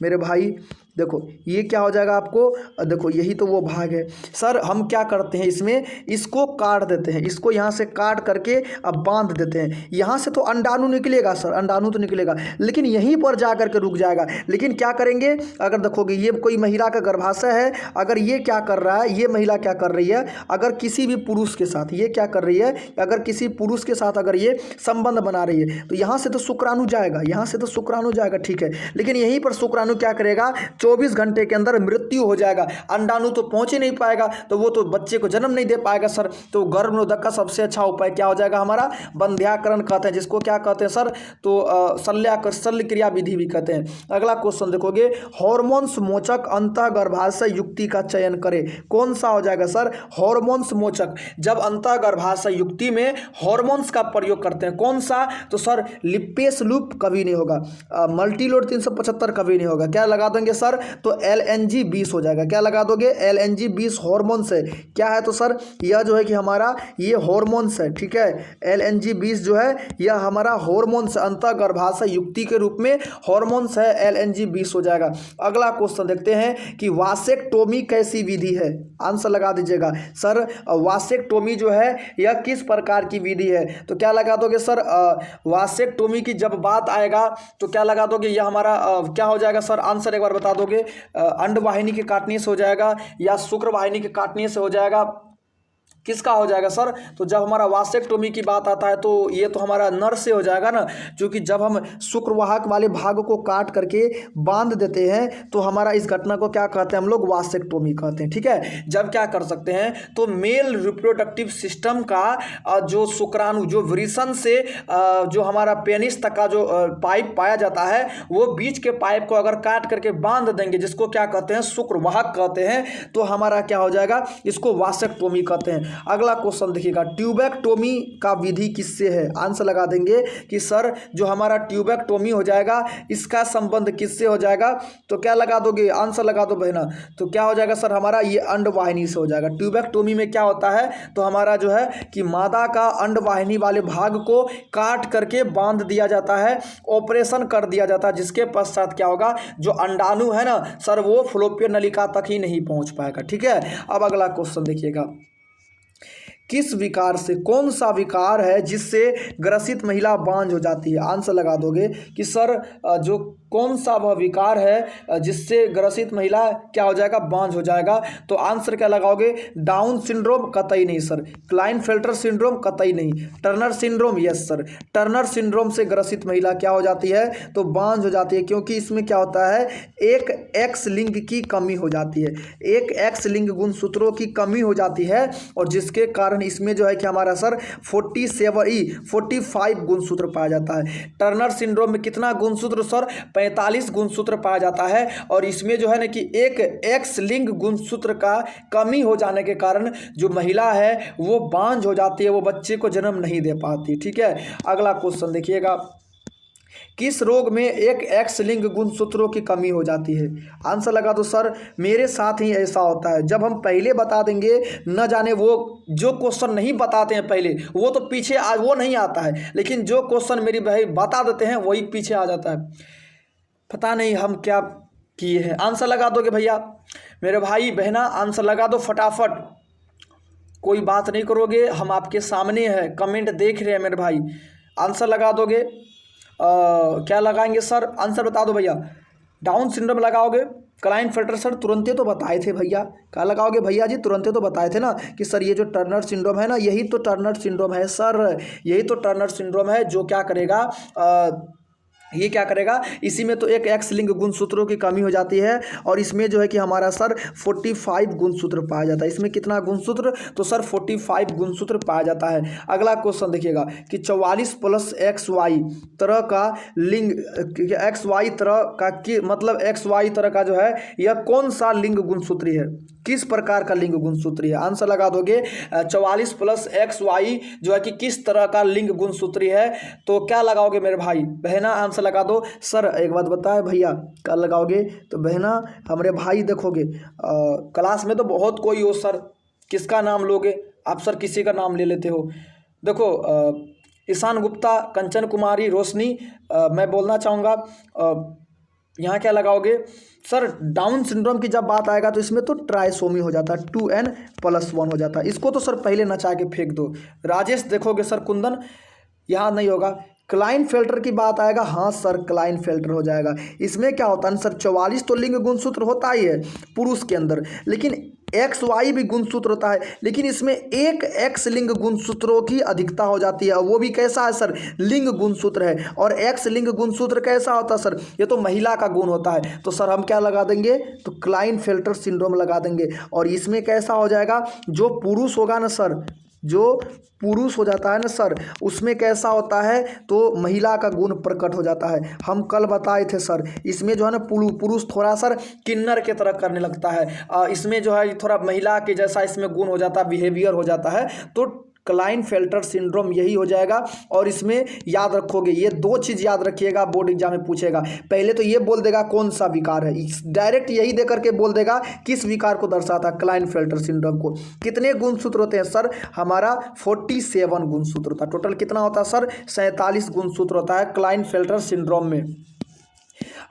मेरे भाई। देखो ये क्या हो जाएगा आपको, देखो यही तो वो भाग है सर। हम क्या करते हैं इसमें, इसको काट देते हैं, इसको यहाँ से काट करके अब बांध देते हैं। यहाँ से तो अंडाणु निकलेगा सर, अंडाणु तो निकलेगा, लेकिन यहीं पर जा करके रुक जाएगा। लेकिन क्या करेंगे, अगर देखोगे ये कोई महिला का गर्भाशय है, अगर ये क्या कर रहा है, ये महिला क्या कर रही है, अगर किसी भी पुरुष के साथ ये क्या कर रही है, अगर किसी पुरुष के साथ अगर ये संबंध बना रही है, तो यहाँ से तो शुक्राणु जाएगा, यहाँ से तो शुक्राणु जाएगा, ठीक है। लेकिन यहीं पर शुक्राणु क्या करेगा, 24 घंटे के अंदर मृत्यु हो जाएगा। अंडाणु तो पहुंच ही नहीं पाएगा, तो वो तो बच्चे को जन्म नहीं दे पाएगा सर। तो गर्भ निरोधक का सबसे अच्छा उपाय क्या हो जाएगा हमारा, बंध्याकरण कहते हैं, जिसको क्या कहते हैं सर, तो शल्य क्रिया विधि भी कहते हैं। अगला क्वेश्चन देखोगे, हार्मोन्स मोचक अंतःगर्भाशय युक्ति का चयन करें। कौन सा हो जाएगा सर? हार्मोन्स मोचक। जब अंतःगर्भाशय युक्ति में हार्मोन्स का प्रयोग करते हैं, कौन सा, तो सर लिपेस लूप कभी नहीं होगा, मल्टीलोड 375 कभी नहीं होगा। क्या लगा देंगे सर, तो LNG 20 हो जाएगा। क्या लगा दोगे, LNG 20 हार्मोन्स है। क्या है, तो सर यह जो है कि हमारा ये हार्मोन्स है, ठीक है। LNG 20 जो है यह हमारा हार्मोन्स, अंतःगर्भाशय युक्ति के रूप में हार्मोन्स है, LNG 20 हो जाएगा। अगला क्वेश्चन देखते हैं कि वासेक्टोमी कैसी विधि है। आंसर लगा दीजिएगा सर, वासेक्टोमी जो है यह किस प्रकार की विधि है। तो क्या लगा दोगे सर, वासेक्टोमी की जब बात आएगा तो क्या लगा दोगे, यह हमारा क्या हो जाएगा सर? आंसर एक बार बता दोगे, अंडवाहिनी के काटने से हो जाएगा या शुक्रवाहिनी के काटने से हो जाएगा, किसका हो जाएगा सर? तो जब हमारा वासेक्टोमी की बात आता है तो ये तो हमारा नर से हो जाएगा ना, क्योंकि जब हम शुक्रवाहक वाले भाग को काट करके बांध देते हैं तो हमारा इस घटना को क्या कहते हैं हम लोग, वासेक्टोमी कहते हैं, ठीक है। जब क्या कर सकते हैं, तो मेल रिप्रोडक्टिव सिस्टम का जो शुक्राणु, जो वृषण से जो हमारा पेनिस तक का जो पाइप पाया जाता है, वो बीच के पाइप को अगर काट करके बांध देंगे, जिसको क्या कहते हैं, शुक्रवाहक कहते हैं, तो हमारा क्या हो जाएगा, इसको वासेक्टोमी कहते हैं। अगला क्वेश्चन देखिएगा, ट्यूबेक्टोमी का विधि किससे है। आंसर लगा देंगे कि सर जो हमारा ट्यूबेक्टोमी हो जाएगा इसका संबंध किससे हो जाएगा। तो क्या लगा दोगे, आंसर लगा दो बहना, तो क्या हो जाएगा सर हमारा, ये अंडवाहिनी से हो जाएगा। ट्यूबेक्टोमी में क्या होता है, तो हमारा जो है कि मादा का अंडवाहिनी वाले भाग को काट करके बांध दिया जाता है, ऑपरेशन कर दिया जाता है, जिसके पश्चात क्या होगा, जो अंडाणु है ना सर वो फ्लोपियन नलिका तक ही नहीं पहुंच पाएगा, ठीक है। अब अगला क्वेश्चन देखिएगा, किस विकार से, कौन सा विकार है जिससे ग्रसित महिला बांझ हो जाती है। आंसर लगा दोगे कि सर जो कौन सा वह विकार है जिससे ग्रसित महिला क्या हो जाएगा, बांझ हो जाएगा? तो आंसर क्या लगाओगे? डाउन सिंड्रोम कतई नहीं सर, क्लाइनफेल्टर सिंड्रोम कतई नहीं, Turner syndrome yes sir, Turner syndrome से ग्रसित महिला क्या हो जाती है, तो बांझ हो जाती है, क्योंकि इसमें क्या होता है, एक एक्स लिंग की कमी हो जाती है, एक एक्स लिंग गुणसूत्रों की कमी हो जाती है, और जिसके कारण इसमें जो है कि हमारा सर 45 गुणसूत्र पाया जाता है। टर्नर सिंड्रोम में कितना गुणसूत्र सर? 45 गुणसूत्र पाया जाता है, और इसमें जो है ना कि एक एक्स लिंग गुणसूत्र का कमी हो जाने के कारण जो महिला है वो बांझ हो जाती है, वो बच्चे को जन्म नहीं दे पाती। ठीक है, अगला क्वेश्चन देखिएगा, किस रोग में एक एक्स लिंग गुणसूत्रों की कमी हो जाती है? आंसर लगा दो सर, मेरे साथ ही ऐसा होता है। जब हम पहले बता देंगे, न जाने वो जो क्वेश्चन नहीं बताते हैं पहले, वो तो पीछे वो नहीं आता है, लेकिन जो क्वेश्चन मेरी भाई बता देते हैं वही पीछे आ जाता है। पता नहीं हम क्या किए हैं। आंसर लगा दोगे भैया मेरे भाई बहना? आंसर लगा दो फटाफट, कोई बात नहीं करोगे, हम आपके सामने हैं, कमेंट देख रहे हैं मेरे भाई। आंसर लगा दोगे? क्या लगाएंगे सर? आंसर बता दो भैया। डाउन सिंड्रोम लगाओगे? क्लाइनफेल्टर सर तुरंत तो बताए थे भैया। क्या लगाओगे भैया जी? तुरंत तो बताए थे ना कि सर ये जो टर्नर सिंड्रोम है ना, यही तो टर्नर सिंड्रोम है सर, यही तो टर्नर सिंड्रोम है जो क्या करेगा, ये क्या करेगा, इसी में तो एक एक्स लिंग गुणसूत्रों की कमी हो जाती है, और इसमें जो है कि हमारा सर 45 गुणसूत्र पाया जाता है। इसमें कितना गुणसूत्र? तो सर 45 गुणसूत्र पाया जाता है। अगला क्वेश्चन देखिएगा कि 44 + XY तरह का लिंग, XY तरह का मतलब XY तरह का जो है यह कौन सा लिंग गुणसूत्री है, किस प्रकार का लिंग गुणसूत्री है? आंसर लगा दोगे 44 + XY जो है कि किस तरह का लिंग गुणसूत्री है, तो क्या लगाओगे मेरे भाई बहना? आंसर लगा दो। सर एक बात बताए भैया, क्या लगाओगे? तो बहना हमारे भाई देखोगे क्लास में तो बहुत कोई हो सर, किसका नाम लोगे आप सर? किसी का नाम ले लेते हो। देखो ईशान गुप्ता, कंचन कुमारी, रोशनी, मैं बोलना चाहूँगा यहाँ क्या लगाओगे सर? डाउन सिंड्रोम की जब बात आएगा तो इसमें तो ट्राइसोमी हो जाता है, 2n+1 हो जाता है। इसको तो सर पहले नचा के फेंक दो। राजेश देखोगे सर, कुंदन यहाँ नहीं होगा। क्लाइनफेल्टर की बात आएगा, हाँ सर क्लाइनफेल्टर हो जाएगा। इसमें क्या होता है सर, 44 तो लिंग गुणसूत्र होता ही है पुरुष के अंदर, लेकिन XY भी गुणसूत्र होता है, लेकिन इसमें एक एक्स लिंग गुणसूत्रों की अधिकता हो जाती है। वो भी कैसा है सर? लिंग गुणसूत्र है। और एक्स लिंग गुणसूत्र कैसा होता है सर? ये तो महिला का गुण होता है। तो सर हम क्या लगा देंगे? तो क्लाइनफेल्टर सिंड्रोम लगा देंगे। और इसमें कैसा हो जाएगा, जो पुरुष होगा ना सर, जो पुरुष हो जाता है ना सर, उसमें कैसा होता है, तो महिला का गुण प्रकट हो जाता है। हम कल बताए थे सर, इसमें जो है ना पुरुष थोड़ा सर किन्नर के तरह करने लगता है, इसमें जो है थोड़ा महिला के जैसा इसमें गुण हो जाता है, बिहेवियर हो जाता है। तो क्लाइनफेल्टर सिंड्रोम यही हो जाएगा। और इसमें याद रखोगे, ये दो चीज़ याद रखिएगा, बोर्ड एग्जाम में पूछेगा। पहले तो ये बोल देगा कौन सा विकार है, डायरेक्ट यही दे करके बोल देगा किस विकार को दर्शाता है, क्लाइनफेल्टर सिंड्रोम को। कितने गुणसूत्र होते हैं सर? हमारा 47 गुणसूत्र होता है। टोटल कितना होता है सर? 47 गुणसूत्र होता है क्लाइनफेल्टर सिंड्रोम में।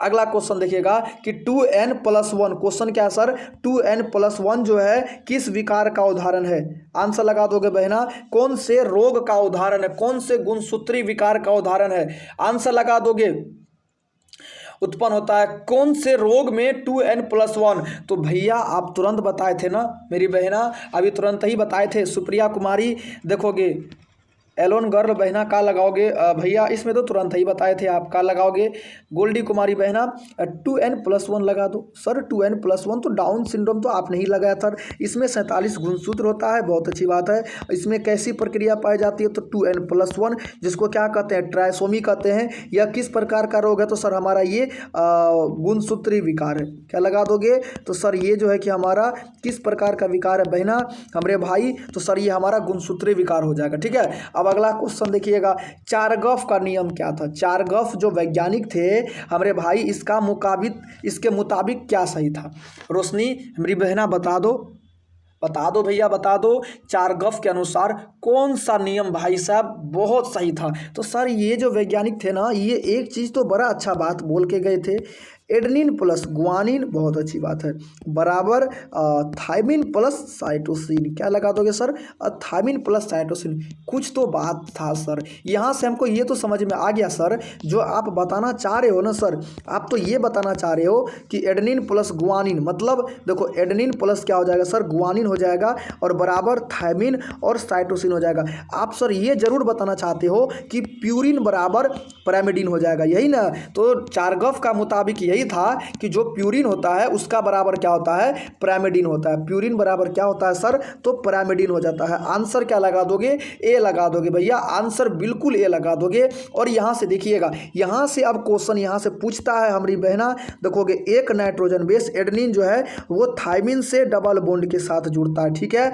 अगला क्वेश्चन देखिएगा कि 2n+1, क्वेश्चन क्या है सर? 2n+1 जो है किस विकार का उदाहरण है? आंसर लगा दोगे बहना, कौन से रोग का उदाहरण है, कौन से गुणसूत्री विकार का उदाहरण है? आंसर लगा दोगे। उत्पन्न होता है कौन से रोग में 2n+1? तो भैया आप तुरंत बताए थे ना मेरी बहना, अभी तुरंत ही बताए थे। सुप्रिया कुमारी देखोगे, एलोन गर्ल बहना का लगाओगे भैया? इसमें तो तुरंत ही बताए थे आप, का लगाओगे? गोल्डी कुमारी बहना 2n+1 लगा दो। सर 2n+1 तो डाउन सिंड्रोम तो आप नहीं लगाया सर, इसमें 47 गुणसूत्र होता है, बहुत अच्छी बात है। इसमें कैसी प्रक्रिया पाई जाती है? तो 2n+1 जिसको क्या कहते हैं, ट्राइसोमी कहते हैं। यह किस प्रकार का रोग है? तो सर हमारा ये गुणसूत्री विकार है। क्या लगा दोगे? तो सर ये जो है कि हमारा किस प्रकार का विकार है बहना हमारे भाई? तो सर ये हमारा गुणसूत्री विकार हो जाएगा। ठीक है, अब अगला क्वेश्चन देखिएगा, चारगॉफ का नियम क्या था? चारगॉफ जो वैज्ञानिक थे हमारे भाई, इसके मुताबिक क्या सही था? रोशनी मेरी बहना बता दो, बता दो भैया बता दो, चारगॉफ के अनुसार कौन सा नियम भाई साहब बहुत सही था? तो सर ये जो वैज्ञानिक थे ना, ये एक चीज़ तो बड़ा अच्छा बात बोल के गए थे एडेनिन प्लस गुआनिन, बहुत अच्छी बात है, बराबर थायमिन प्लस साइटोसिन। क्या लगा दोगे सर? Thiamine plus cytosine. कुछ तो बात था सर, यहाँ से हमको ये तो समझ में आ गया सर, जो आप बताना चाह रहे हो ना सर, आप तो ये बताना चाह रहे हो कि एडेनिन प्लस गुआनिन, मतलब देखो एडेनिन प्लस क्या हो जाएगा सर, गुआनिन हो जाएगा और बराबर थायमिन और साइटोसिन हो जाएगा। आप सर ये जरूर बताना चाहते हो कि प्यूरिन बराबर पैरामिडिन हो जाएगा, यही ना? तो चारगॉफ का मुताबिक यही था कि जो प्यूरिन होता है उसका बराबर क्या होता है, पैरामिडिन होता है। प्यूरिन बराबर क्या होता है सर, तो पैरामिडिन हो जाता है। आंसर क्या लगा दोगे? ए लगा दोगे भैया, आंसर बिल्कुल ए लगा दोगे। और यहाँ से देखिएगा, यहाँ से अब क्वेश्चन यहाँ से पूछता है हमारी बहना, देखोगे एक नाइट्रोजन बेस एडेनिन जो है वो थायमिन से डबल बॉन्ड के साथ जुड़ता है, ठीक है,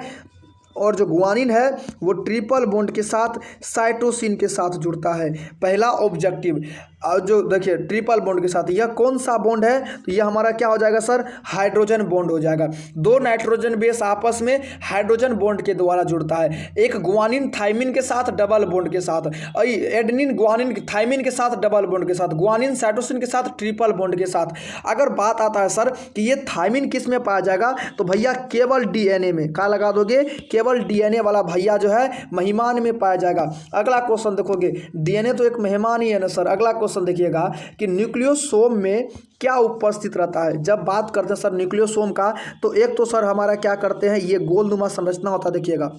और जो गुआनिन है वो ट्रिपल बॉन्ड के साथ साइटोसिन के साथ जुड़ता है। पहला ऑब्जेक्टिव, और जो देखिए ट्रिपल बॉन्ड के साथ, यह कौन सा बॉन्ड है? तो यह हमारा क्या हो जाएगा सर, हाइड्रोजन बॉन्ड हो जाएगा। दो नाइट्रोजन बेस आपस में हाइड्रोजन बॉन्ड के द्वारा जुड़ता है, एक गुआनिन थायमिन के साथ डबल बॉन्ड के साथ, और एडेनिन गुआनिन थायमिन के साथ डबल बॉन्ड के साथ, गुआनिन साइटोसिन के साथ ट्रिपल बॉन्ड के साथ। अगर बात आता है सर कि ये थायमिन किस में पाया जाएगा, तो भैया केवल डीएनए में। क्या लगा दोगे? केवल डीएनए वाला भैया जो है मेहमान में पाया जाएगा। अगला क्वेश्चन देखोगे, डीएनए तो एक मेहमान ही है ना सर। अगला क्वेश्चन देखिएगा कि न्यूक्लियोसोम में क्या उपस्थित रहता है। जब बात करते हैं सर न्यूक्लियोसोम का, तो एक तो सर हमारा क्या करते हैं, ये गोलनुमा संरचना होता है, देखिएगा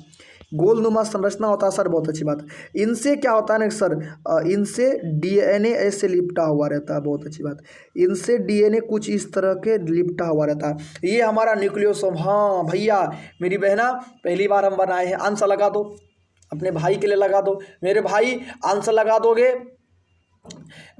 गोलनुमा संरचना होता है सर, बहुत अच्छी बात। इनसे क्या होता है ना सर, इनसे डीएनए ऐसे लिपटा हुआ रहता है, बहुत अच्छी बात। इनसे डीएनए कुछ इस तरह के लिपटा हुआ रहता है, ये हमारा न्यूक्लियोसोम। हाँ भैया मेरी बहना, पहली बार हम बनाए हैं। आंसर लगा दो, अपने भाई के लिए लगा दो। मेरे भाई आंसर लगा दोगे,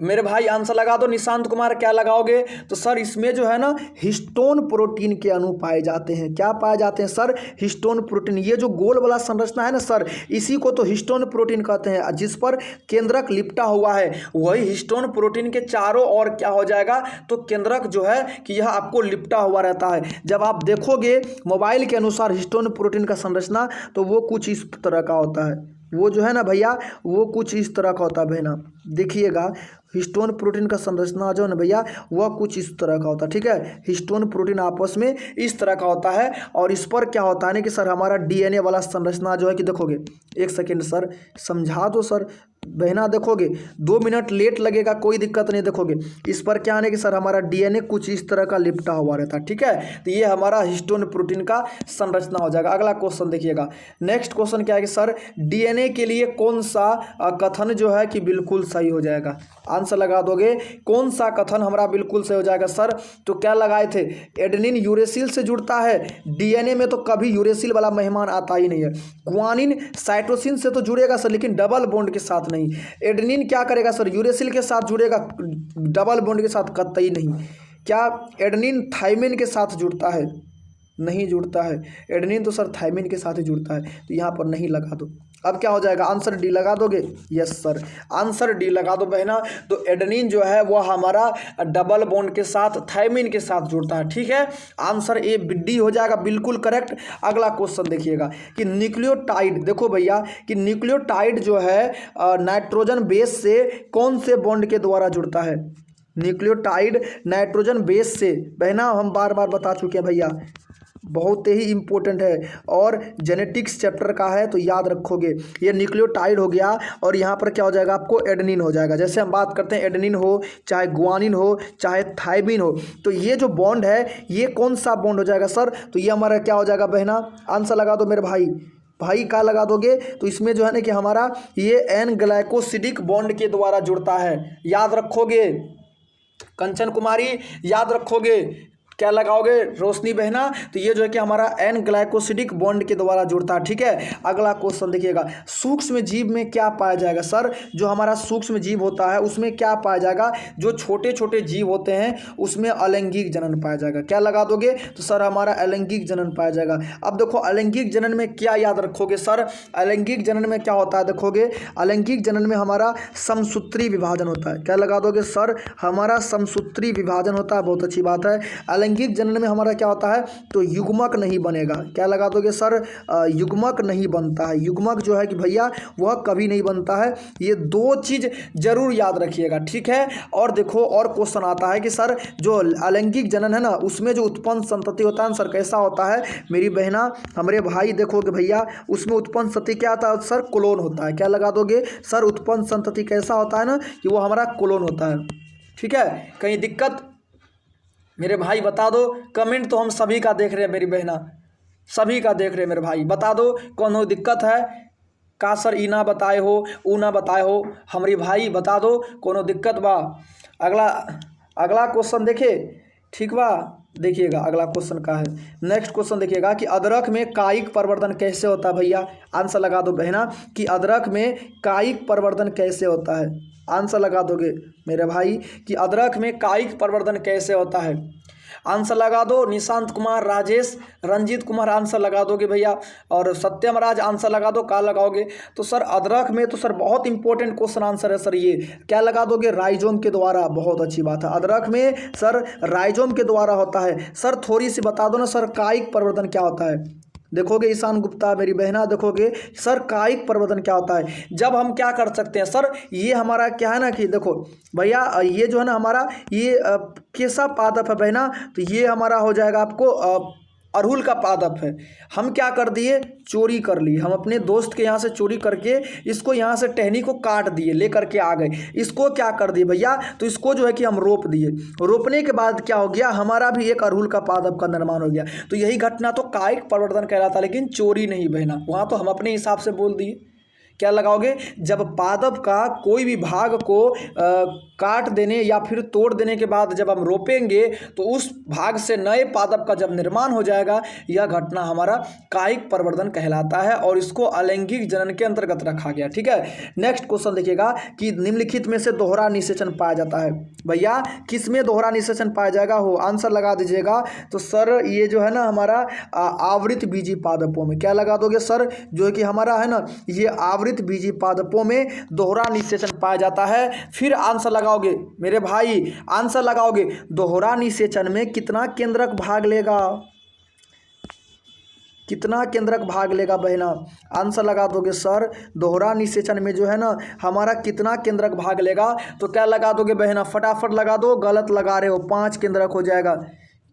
मेरे भाई आंसर लगा दो। निशांत कुमार क्या लगाओगे? तो सर इसमें जो है ना हिस्टोन प्रोटीन के अणु पाए जाते हैं। क्या पाए जाते हैं सर? Histone protein. ये जो गोल वाला संरचना है ना सर, इसी को तो हिस्टोन प्रोटीन कहते हैं, जिस पर केंद्रक लिपटा हुआ है वही हिस्टोन प्रोटीन के चारों ओर क्या हो जाएगा, तो केंद्रक जो है कि यह आपको लिपटा हुआ रहता है। जब आप देखोगे मोबाइल के अनुसार हिस्टोन प्रोटीन का संरचना, तो वो कुछ इस तरह का होता है, वो जो है ना भैया वो कुछ इस तरह का होता है बहना। देखिएगा हिस्टोन प्रोटीन का संरचना जो है ना भैया वह कुछ इस तरह का होता है, ठीक है। हिस्टोन प्रोटीन आपस में इस तरह का होता है, और इस पर क्या होता है ना कि सर हमारा डीएनए वाला संरचना जो है कि देखोगे, एक सेकेंड सर समझा दो सर बहना। देखोगे 2 मिनट लेट लगेगा, कोई दिक्कत नहीं। देखोगे इस पर क्या है कि सर हमारा डीएनए कुछ इस तरह का लिपटा हुआ रहता है, ठीक है। तो ये हमारा हिस्टोन प्रोटीन का संरचना हो जाएगा। अगला क्वेश्चन देखिएगा, नेक्स्ट क्वेश्चन क्या है कि सर डीएनए के लिए कौन सा कथन जो है कि बिल्कुल सही हो जाएगा। आंसर लगा दोगे, कौन सा कथन हमारा बिल्कुल सही हो जाएगा सर? तो क्या लगाए थे, एडेनिन यूरेसिल से जुड़ता है। डीएनए में तो कभी यूरेसिल वाला मेहमान आता ही नहीं है। गुआनिन साइटोसिन से तो जुड़ेगा सर, लेकिन डबल बॉन्ड के साथ नहीं। एडेनिन क्या करेगा सर, यूरेसिल के साथ जुड़ेगा, डबल बॉन्ड के साथ कतई नहीं। क्या एडेनिन थायमिन के साथ जुड़ता है? नहीं जुड़ता है। एडेनिन तो सर थायमिन के साथ ही जुड़ता है, तो यहाँ पर नहीं लगा दो। अब क्या हो जाएगा, आंसर डी लगा दोगे? यस सर, आंसर डी लगा दो बहना। तो एडेनिन जो है वह हमारा डबल बॉन्ड के साथ थायमिन के साथ जुड़ता है, ठीक है। आंसर ए डी हो जाएगा, बिल्कुल करेक्ट। अगला क्वेश्चन देखिएगा कि न्यूक्लियोटाइड, देखो भैया कि न्यूक्लियोटाइड जो है नाइट्रोजन बेस से कौन से बॉन्ड के द्वारा जुड़ता है? न्यूक्लियोटाइड नाइट्रोजन बेस से, बहना हम बार बार बता चुके हैं भैया, बहुत ही इंपॉर्टेंट है और जेनेटिक्स चैप्टर का है, तो याद रखोगे। ये न्यूक्लियोटाइड हो गया, और यहाँ पर क्या हो जाएगा आपको, एडेनिन हो जाएगा। जैसे हम बात करते हैं एडेनिन हो, चाहे गुआनिन हो, चाहे थायमिन हो, तो ये जो बॉन्ड है ये कौन सा बॉन्ड हो जाएगा सर? तो ये हमारा क्या हो जाएगा बहना? आंसर लगा दो मेरे भाई। भाई क्या लगा दोगे? तो इसमें जो है ना कि हमारा ये एन ग्लाइकोसिडिक बॉन्ड के द्वारा जुड़ता है, याद रखोगे। कंचन कुमारी याद रखोगे, क्या लगाओगे रोशनी बहना? तो ये जो है कि हमारा एन ग्लाइकोसिडिक बॉन्ड के द्वारा जुड़ता है, ठीक है। अगला क्वेश्चन देखिएगा, सूक्ष्म जीव में क्या पाया जाएगा सर? जो हमारा सूक्ष्म जीव होता है उसमें क्या पाया जाएगा? जो छोटे छोटे जीव होते हैं उसमें अलैंगिक जनन पाया जाएगा। क्या लगा दोगे? तो सर हमारा अलैंगिक जनन पाया जाएगा। अब देखो अलैंगिक जनन में क्या याद रखोगे सर? अलैंगिक जनन में क्या होता है देखोगे, अलैंगिक जनन में हमारा समसूत्री विभाजन होता है। क्या लगा दोगे सर? हमारा समसूत्री विभाजन होता है, बहुत अच्छी बात है। अलैंगिक जनन में हमारा क्या होता है, तो युग्मक नहीं बनेगा। क्या लगा दोगे सर, युग्मक नहीं बनता है। युग्मक जो है कि भैया वह कभी नहीं बनता है। ये दो चीज़ जरूर याद रखिएगा, ठीक है। और देखो और क्वेश्चन आता है कि सर जो अलैंगिक जनन है ना, उसमें जो उत्पन्न संतति होता है सर कैसा होता है, मेरी बहना हमारे भाई देखोगे भैया, उसमें उत्पन्न संतति क्या होता है सर, क्लोन होता है। क्या लगा दोगे सर, उत्पन्न संतति कैसा होता है ना, कि वो हमारा क्लोन होता है, ठीक है। कहीं दिक्कत मेरे भाई बता दो, कमेंट तो हम सभी का देख रहे हैं मेरी बहना, सभी का देख रहे हैं मेरे भाई, बता दो कौन हो दिक्कत है का सर, ई ना बताए हो, ऊ ना बताए हो, हमारी भाई बता दो कोनो दिक्कत बा। अगला क्वेश्चन देखिए, ठीक बा, देखिएगा अगला क्वेश्चन का है। नेक्स्ट क्वेश्चन देखिएगा कि अदरक में कायिक परिवर्तन कैसे होता है। भैया आंसर लगा दो बहना कि अदरक में कायिक परिवर्तन कैसे होता है। आंसर लगा दोगे मेरे भाई कि अदरक में कायिक परिवर्तन कैसे होता है। आंसर लगा दो। निशांत कुमार, राजेश, रंजीत कुमार आंसर लगा दोगे भैया, और सत्यम राज आंसर लगा दो। क्या लगाओगे, तो सर अदरक में तो सर बहुत इंपॉर्टेंट क्वेश्चन आंसर है सर, ये क्या लगा दोगे, राइजोम के द्वारा। बहुत अच्छी बात है, अदरक में सर राइजोम के द्वारा होता है। सर थोड़ी सी बता दो ना सर, कायिक परिवर्तन क्या होता है। देखोगे ईशान गुप्ता मेरी बहना, देखोगे सर कायिक परिवर्तन क्या होता है। जब हम क्या कर सकते हैं सर, ये हमारा क्या है ना कि देखो भैया, ये जो है ना हमारा ये कैसा पादप है बहना, तो ये हमारा हो जाएगा आपको अड़हुल का पादप है। हम क्या कर दिए, चोरी कर ली, हम अपने दोस्त के यहाँ से चोरी करके इसको यहाँ से टहनी को काट दिए, लेकर के आ गए। इसको क्या कर दिए भैया, तो इसको जो है कि हम रोप दिए। रोपने के बाद क्या हो गया, हमारा भी एक अड़हुल का पादप का निर्माण हो गया। तो यही घटना तो कायिक परिवर्तन कहलाता, लेकिन चोरी नहीं बहना, वहाँ तो हम अपने हिसाब से बोल दिए। क्या लगाओगे, जब पादप का कोई भी भाग को काट देने या फिर तोड़ देने के बाद जब हम रोपेंगे तो उस भाग से नए पादप का जब निर्माण हो जाएगा, यह घटना हमारा कायिक परिवर्तन कहलाता है और इसको अलैंगिक जनन के अंतर्गत रखा गया, ठीक है। नेक्स्ट क्वेश्चन देखिएगा कि निम्नलिखित में से दोहरा निषेचन पाया जाता है। भैया किस में दोहरा निषेचन पाया जाएगा, हो आंसर लगा दीजिएगा। तो सर ये जो है ना हमारा आवृत बीजी पादपों में। क्या लगा दोगे सर, जो है कि हमारा है ना ये आवृत बीजी पादपों में दोहरा निषेचन पाया जाता है। फिर आंसर लगाओगे मेरे भाई, आंसर लगाओगे दोहरा निषेचन में कितना केंद्रक भाग लेगा, कितना केंद्रक भाग लेगा बहना। आंसर लगा दोगे सर, दोहरा निषेचन में जो है ना हमारा कितना केंद्रक भाग लेगा। तो क्या लगा दोगे बहना, फटाफट लगा दो, गलत लगा रहे हो, 5 केंद्रक हो जाएगा।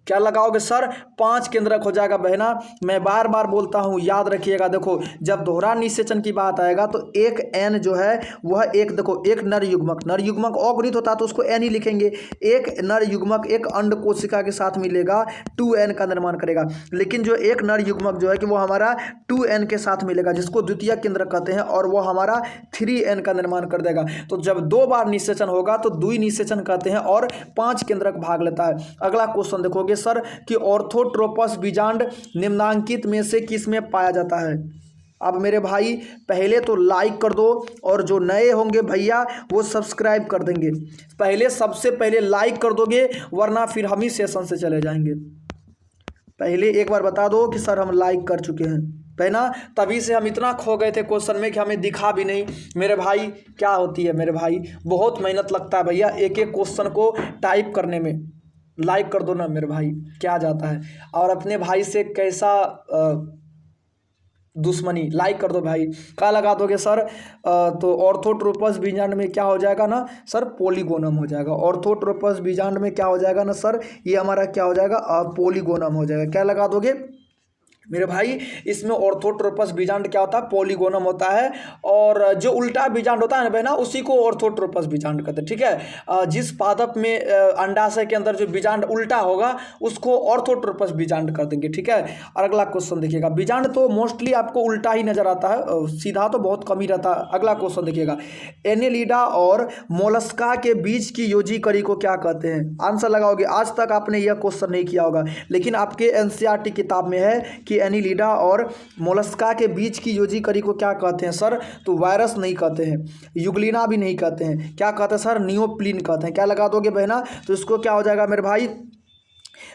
क्या लगाओगे सर, 5 केंद्रक हो जाएगा बहना। मैं बार बार बोलता हूँ, याद रखिएगा। देखो जब दोहरा निषेचन की बात आएगा तो एक एन जो है वह एक, देखो एक नर युग्मक, नर युग्मक अगुणित होता है तो उसको एन ही लिखेंगे। एक नर युग्मक एक अंड कोशिका के साथ मिलेगा 2n का निर्माण करेगा। लेकिन जो एक नर युग्मक जो है कि वो हमारा 2n के साथ मिलेगा, जिसको द्वितीय केंद्रक कहते हैं, और वो हमारा 3n का निर्माण कर देगा। तो जब 2 बार निषेचन होगा तो द्विनिषेचन कहते हैं और 5 केंद्रक भाग लेता है। अगला क्वेश्चन देखोगे सर कि ऑर्थोट्रोपस बीजांड निम्नांकित में से किस में पाया जाता है। अब मेरे भाई पहले तो लाइक कर दो, और जो नए होंगे भैया वो सब्सक्राइब कर देंगे। पहले सबसे पहले लाइक कर दोगे, वरना फिर हम ही सेशन से चले जाएंगे। पहले एक बार बता दो कि सर हम लाइक कर चुके हैं, है ना। तभी से हम इतना खो गए थे क्वेश्चन में कि हमें दिखा भी नहीं। मेरे भाई क्या होती है मेरे भाई, बहुत मेहनत लगता है भैया एक एक क्वेश्चन को टाइप करने में। लाइक कर दो ना मेरे भाई, क्या जाता है। और अपने भाई से कैसा दुश्मनी, लाइक कर दो भाई। क्या लगा दोगे सर, तो ऑर्थोट्रोपस बीजांड में क्या हो जाएगा ना सर, पोलीगोनम हो जाएगा। ऑर्थोट्रोपस बीजांड में क्या हो जाएगा ना सर, ये हमारा क्या हो जाएगा, पोलीगोनम हो जाएगा। क्या लगा दोगे मेरे भाई, इसमें ऑर्थोट्रोपस बीजांड क्या होता है, पोलीगोनम होता है। और जो उल्टा बीजांड होता है ना बहना, उसी को ऑर्थोट्रोपस बीजांड कहते हैं, ठीक है। जिस पादप में अंडाशय के अंदर जो बीजांड उल्टा होगा उसको ऑर्थोट्रोपस बीजांड कर देंगे, ठीक है। और अगला क्वेश्चन देखिएगा, बीजांड तो मोस्टली आपको उल्टा ही नजर आता है, सीधा तो बहुत कम ही रहता है। अगला क्वेश्चन देखिएगा, एनेलिडा और मोलस्का के बीच की योजी कड़ी को क्या कहते हैं। आंसर लगाओगे। आज तक आपने यह क्वेश्चन नहीं किया होगा, लेकिन आपके एनसीईआरटी किताब में है कि एनीलिडा और मोलस्का के बीच की योजी कड़ी को क्या कहते हैं सर, तो वायरस नहीं कहते हैं, युगलिना भी नहीं कहते हैं, क्या कहते हैं सर, नियोप्लिन कहते हैं। क्या लगा दोगे बहना, तो इसको क्या हो जाएगा मेरे भाई,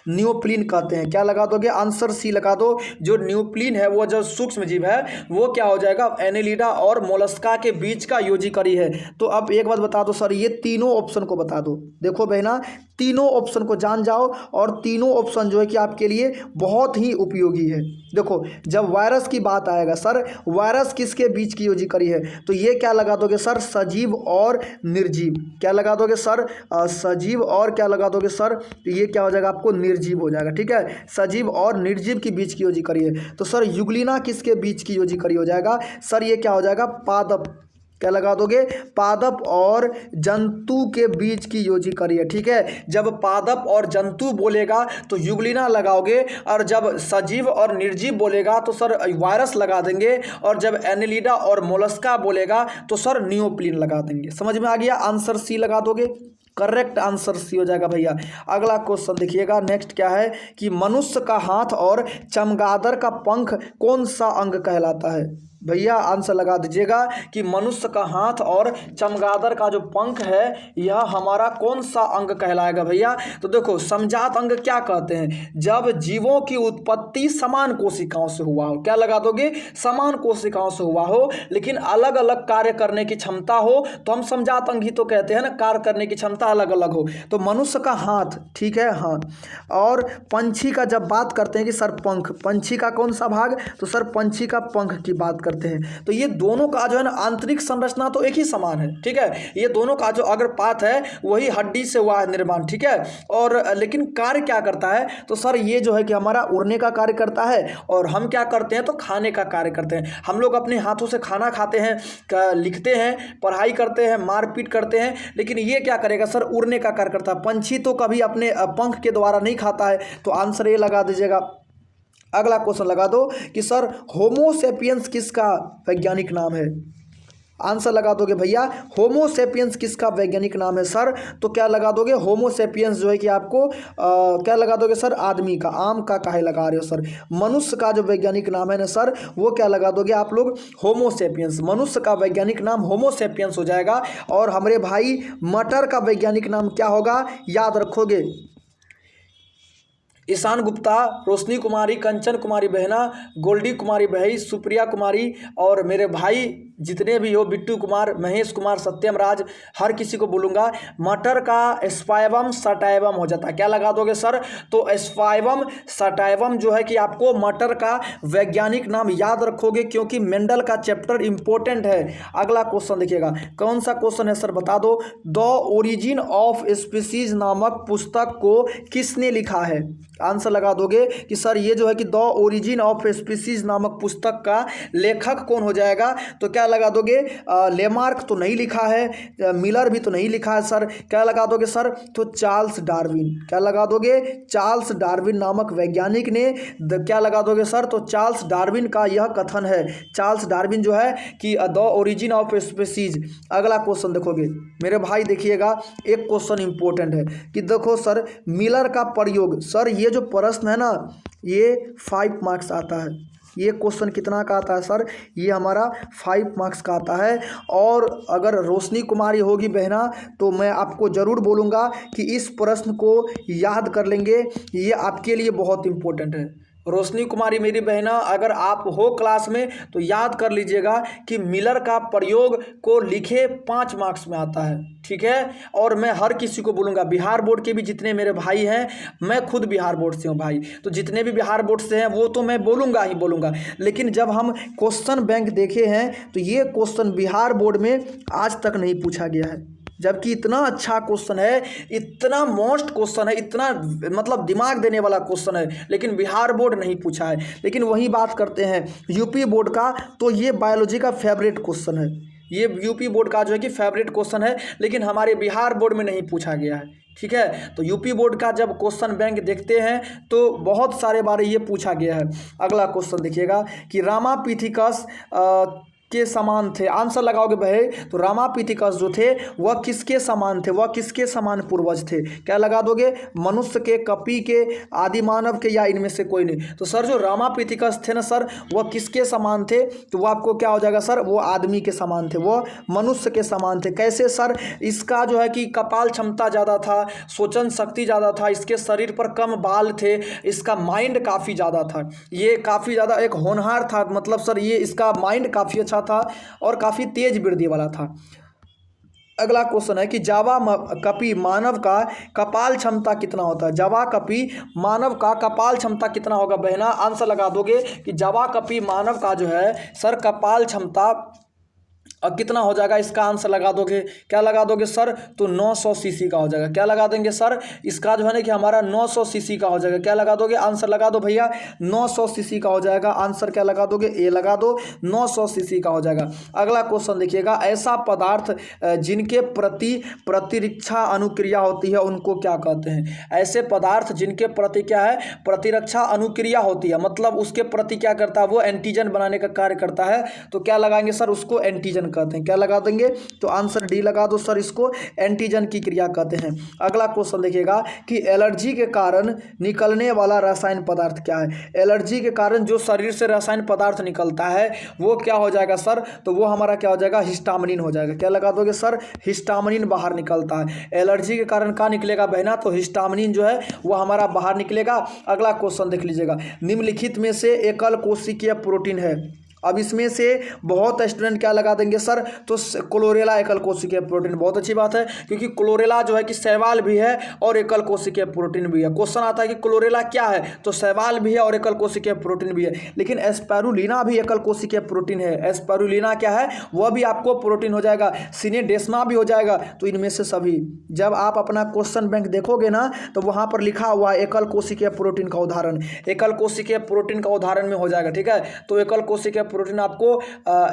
न्यूप्लिन कहते हैं। क्या लगा दोगे? आंसर सी लगा दो। जो न्यूप्लिन है वो जो सूक्ष्म जीव है वो क्या हो जाएगा? एनेलिडा और मोलस्का के बीच का योजिकरी है। तो अब एक बात बता दो सर, ये तीनों ऑप्शन को बता दो। देखो बहना, तीनों ऑप्शन को जान जाओ और तीनों ऑप्शन जो है कि आपके लिए बहुत ही उपयोगी है। देखो, जब वायरस की बात आएगा सर, वायरस किसके बीच की योजिकरी है? तो ये क्या लगा दोगे सर? सजीव और निर्जीव। क्या लगा दोगे सर? सजीव और क्या लगा दोगे सर? तो ये क्या हो जाएगा आपको? निर्जीव हो जाएगा। ठीक है, सजीव और निर्जीव के बीच की योजिकरी है। तो सर युग्लिना किसके बीच की योजिकरी हो जाएगा? सर ये क्या हो जाएगा? पादप। क्या लगा दोगे? पादप और जंतु के बीच की योजिकरी है। ठीक है, जब पादप और जंतु बोलेगा तो युग्लिना लगाओगे, और जब सजीव और निर्जीव बोलेगा तो सर वायरस लगा देंगे, और जब एनेलिडा और मोलस्का बोलेगा तो सर न्यूप्लिन लगा देंगे। समझ में आ गया? आंसर सी लगा दोगे। करेक्ट आंसर सी हो जाएगा भैया। अगला क्वेश्चन देखिएगा, नेक्स्ट क्या है कि मनुष्य का हाथ और चमगादड़ का पंख कौन सा अंग कहलाता है? भैया आंसर लगा दीजिएगा कि मनुष्य का हाथ और चमगादड़ का जो पंख है यह हमारा कौन सा अंग कहलाएगा भैया? तो देखो, समजात अंग क्या कहते हैं? जब जीवों की उत्पत्ति समान कोशिकाओं से हुआ हो। क्या लगा दोगे? समान कोशिकाओं से हुआ हो, लेकिन अलग अलग कार्य करने की क्षमता हो तो हम समजात अंग ही तो कहते हैं ना, कार्य करने की क्षमता अलग अलग हो। तो मनुष्य का हाथ, ठीक है, हाथ, और पंछी का जब बात करते हैं कि सर पंख, पंछी का कौन सा भाग? तो सर पंछी का पंख की बात करते हैं। तो ये दोनों का जो है ना आंतरिक संरचना तो एक ही समान है। ठीक है, ये दोनों का जो अग्रपात है वही हड्डी से हुआ है निर्माण। ठीक है, और लेकिन कार्य क्या करता है? तो सर ये जो है कि हमारा उड़ने का कार्य करता है, और हम क्या करते हैं? तो खाने का कार्य करते हैं। हम लोग अपने हाथों से खाना खाते हैं, लिखते हैं, पढ़ाई करते हैं, मारपीट करते हैं, लेकिन ये क्या करेगा सर? उड़ने का कार्य करता है। पंछी तो कभी अपने पंख के द्वारा नहीं खाता है। तो आंसर ये लगा दीजिएगा। अगला क्वेश्चन लगा दो कि सर होमोसेपियंस किसका वैज्ञानिक नाम है? आंसर लगा दोगे भैया, होमोसेपियंस किसका वैज्ञानिक नाम है सर? तो क्या लगा दोगे? होमोसेपियंस जो है कि आपको क्या लगा दोगे सर? आदमी का। आम का काहे लगा रहे हो सर? मनुष्य का जो वैज्ञानिक नाम है ना सर, वो क्या लगा दोगे आप लोग? होमोसेपियंस। मनुष्य का वैज्ञानिक नाम होमोसेपियंस हो जाएगा। और हमारे भाई मटर का वैज्ञानिक नाम क्या होगा? याद रखोगे, ईशान गुप्ता, रोशनी कुमारी, कंचन कुमारी बहना, गोल्डी कुमारी भाई, सुप्रिया कुमारी, और मेरे भाई जितने भी हो, बिट्टू कुमार, महेश कुमार, सत्यम राज, हर किसी को बोलूँगा। मटर का स्पाइवम सटाइवम हो जाता है। क्या लगा दोगे सर? तो स्पाइवम सटाइवम जो है कि आपको मटर का वैज्ञानिक नाम याद रखोगे, क्योंकि मेंडल का चैप्टर इंपॉर्टेंट है। अगला क्वेश्चन देखिएगा, कौन सा क्वेश्चन है सर? बता दो। द ओरिजिन ऑफ स्पीसीज नामक पुस्तक को किसने लिखा है? आंसर लगा दोगे कि सर ये जो है कि द ओरिजिन ऑफ स्पीसीज नामक पुस्तक का लेखक कौन हो जाएगा? तो क्या लगा दोगे? लेमार्क तो नहीं लिखा है, मिलर भी तो नहीं लिखा है सर। क्या लगा दोगे सर? तो चार्ल्स डार्विन। क्या लगा दोगे? चार्ल्स डार्विन नामक वैज्ञानिक ने क्या लगा दोगे सर? तो चार्ल्स डार्विन का यह कथन है, चार्ल्स डार्विन जो है कि द ओरिजिन ऑफ स्पीसीज। अगला क्वेश्चन देखोगे मेरे भाई, देखिएगा एक क्वेश्चन इंपॉर्टेंट है कि देखो सर, मिलर का प्रयोग, सर ये जो प्रश्न है ना ये 5 मार्क्स आता है। ये क्वेश्चन कितना का आता है सर? ये हमारा 5 मार्क्स का आता है। और अगर रोशनी कुमारी होगी बहना तो मैं आपको ज़रूर बोलूँगा कि इस प्रश्न को याद कर लेंगे, ये आपके लिए बहुत इम्पोर्टेंट है। रोशनी कुमारी मेरी बहना, अगर आप हो क्लास में तो याद कर लीजिएगा कि मिलर का प्रयोग को लिखे 5 मार्क्स में आता है। ठीक है, और मैं हर किसी को बोलूँगा, बिहार बोर्ड के भी जितने मेरे भाई हैं, मैं खुद बिहार बोर्ड से हूँ भाई, तो जितने भी बिहार बोर्ड से हैं वो तो मैं बोलूँगा ही बोलूँगा, लेकिन जब हम क्वेश्चन बैंक देखे हैं तो ये क्वेश्चन बिहार बोर्ड में आज तक नहीं पूछा गया है। जबकि इतना अच्छा क्वेश्चन है, इतना मोस्ट क्वेश्चन है, इतना मतलब दिमाग देने वाला क्वेश्चन है, लेकिन बिहार बोर्ड नहीं पूछा है। लेकिन वही बात करते हैं यूपी बोर्ड का, तो ये बायोलॉजी का फेवरेट क्वेश्चन है। ये यूपी बोर्ड का जो है कि फेवरेट क्वेश्चन है, लेकिन हमारे बिहार बोर्ड में नहीं पूछा गया है। ठीक है, तो यूपी बोर्ड का जब क्वेश्चन बैंक देखते हैं तो बहुत सारे बार ये पूछा गया है। अगला क्वेश्चन देखिएगा कि रामापिथिकस के समान थे। आंसर लगाओगे भाई तो रामापिथिकस जो थे वह किसके समान थे, वह किसके समान पूर्वज थे? क्या लगा दोगे? मनुष्य के, कपि के, आदि मानव के, या इनमें से कोई नहीं? तो सर जो रामापिथिकस थे ना सर, वह किसके समान थे? तो वह आपको क्या हो जाएगा सर, वो आदमी के समान थे, वो मनुष्य के समान थे। कैसे सर? इसका जो है कि कपाल क्षमता ज़्यादा था, सोचन शक्ति ज़्यादा था, इसके शरीर पर कम बाल थे, इसका माइंड काफ़ी ज़्यादा था, ये काफ़ी ज़्यादा एक होनहार था, मतलब सर ये इसका माइंड काफ़ी अच्छा था और काफ़ी तेज वृद्धि वाला था। अगला क्वेश्चन है कि जावा कपि मानव का कपाल क्षमता कितना होता है? जावा कपि मानव का कपाल क्षमता कितना होगा बहना? आंसर लगा दोगे कि जावा कपि मानव का जो है सर कपाल क्षमता कितना हो जाएगा? इसका आंसर लगा दोगे, क्या लगा दोगे सर? तो 900 सीसी का हो जाएगा। क्या लगा देंगे सर? इसका जो है ना कि हमारा 900 सीसी का हो जाएगा। क्या लगा दोगे? आंसर लगा दो भैया, 900 सीसी का हो जाएगा। आंसर क्या लगा दोगे? ए लगा दो, 900 सीसी का हो जाएगा। अगला क्वेश्चन देखिएगा, ऐसा पदार्थ जिनके प्रति प्रतिरक्षा अनुक्रिया होती है उनको क्या कहते हैं? ऐसे पदार्थ जिनके प्रति क्या है, प्रतिरक्षा अनुक्रिया होती है, मतलब उसके प्रति क्या करता है, वो एंटीजन बनाने का कार्य करता है, तो क्या लगाएंगे सर? उसको एंटीजन कहते हैं। क्या लगा देंगे? तो आंसर डी लगा दो सर, इसको एंटीजन की क्रिया कहते हैं। अगला क्वेश्चन देखिएगा कि एलर्जी के कारण निकलने वाला रासायनिक पदार्थ क्या है? एलर्जी के कारण जो शरीर से रासायनिक पदार्थ निकलता है वो क्या हो जाएगा सर? तो वो हमारा क्या हो जाएगा? हिस्टामिन हो जाएगा। क्या लगा दोगे सर? हिस्टामिन बाहर निकलता है। एलर्जी के कारण क्या निकलेगा बहना? तो हिस्टामिन जो है वो हमारा बाहर निकलेगा। अगला क्वेश्चन देख लीजिएगा, निम्नलिखित में से एकल कोशिकीय प्रोटीन है। अब इसमें से बहुत स्टूडेंट क्या लगा देंगे सर? तो क्लोरेला एकल कोशिकीय प्रोटीन। बहुत अच्छी बात है, क्योंकि क्लोरेला जो है कि शैवाल भी है और एकल कोशिकीय प्रोटीन भी है। क्वेश्चन आता है कि क्लोरेला क्या है? तो शैवाल भी है और एकल कोशिकीय प्रोटीन भी है। लेकिन एस्पेरुलिना भी एकल कोशिकीय प्रोटीन है। एस्पेरुलिना क्या है? वह भी आपको प्रोटीन हो जाएगा। सिनेडेस्मा भी हो जाएगा। तो इनमें से सभी, जब आप अपना क्वेश्चन बैंक देखोगे ना तो वहाँ पर लिखा हुआ है एकल कोशिकीय प्रोटीन का उदाहरण, एकल कोशिकीय प्रोटीन का उदाहरण में हो जाएगा। ठीक है, तो एकल कोशिकीय प्रोटीन आपको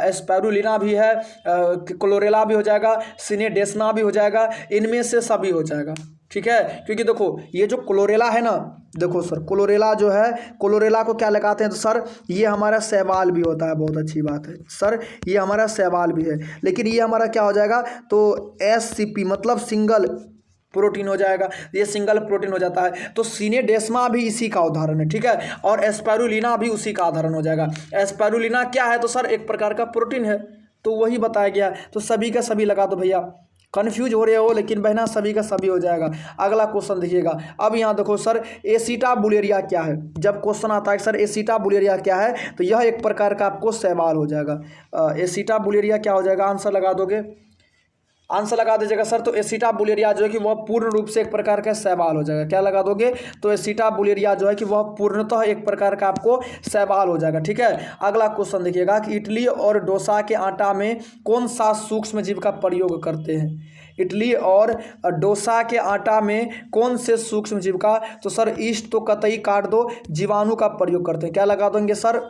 एस्पेरुलिना भी है, क्लोरेला भी हो जाएगा, सिनेडेस्मा भी हो जाएगा, इनमें से सभी हो जाएगा। ठीक है, क्योंकि देखो ये जो क्लोरेला है ना, देखो सर क्लोरेला जो है, क्लोरेला को क्या लगाते हैं? तो सर ये हमारा शैवाल भी होता है। बहुत अच्छी बात है सर, ये हमारा शैवाल भी है, लेकिन ये हमारा क्या हो जाएगा? तो एससीपी मतलब सिंगल प्रोटीन हो जाएगा, ये सिंगल प्रोटीन हो जाता है। तो सिनेडेस्मा भी इसी का उदाहरण है। ठीक है, और एस्पेरुलिना भी उसी का उदाहरण हो जाएगा। एस्पेरुलिना क्या है? तो सर एक प्रकार का प्रोटीन है, तो वही बताया गया। तो सभी का सभी लगा दो भैया, कन्फ्यूज हो रहे हो लेकिन बहना सभी का सभी हो जाएगा। अगला क्वेश्चन देखिएगा, अब यहाँ देखो सर एसिटाबुलेरिया क्या है? जब क्वेश्चन आता है सर एसिटाबुलेरिया क्या है, तो यह एक प्रकार का आपको शैवाल हो जाएगा। एसिटाबुलेरिया क्या हो जाएगा? आंसर लगा दोगे, आंसर लगा दीजिएगा सर। तो एसिटाबुलेरिया जो है कि वह पूर्ण रूप से एक प्रकार का शैवाल हो जाएगा। क्या लगा दोगे? तो एसिटाबुलेरिया जो है कि वह पूर्णतः एक प्रकार का आपको शैवाल हो जाएगा। ठीक है, अगला क्वेश्चन देखिएगा कि इडली और डोसा के आटा में कौन सा सूक्ष्म जीव का प्रयोग करते हैं? इडली और डोसा के आटा में कौन से सूक्ष्म जीव का? तो सर ईस्ट तो कतई काट दो, जीवाणु का प्रयोग करते हैं। क्या लगा देंगे सर?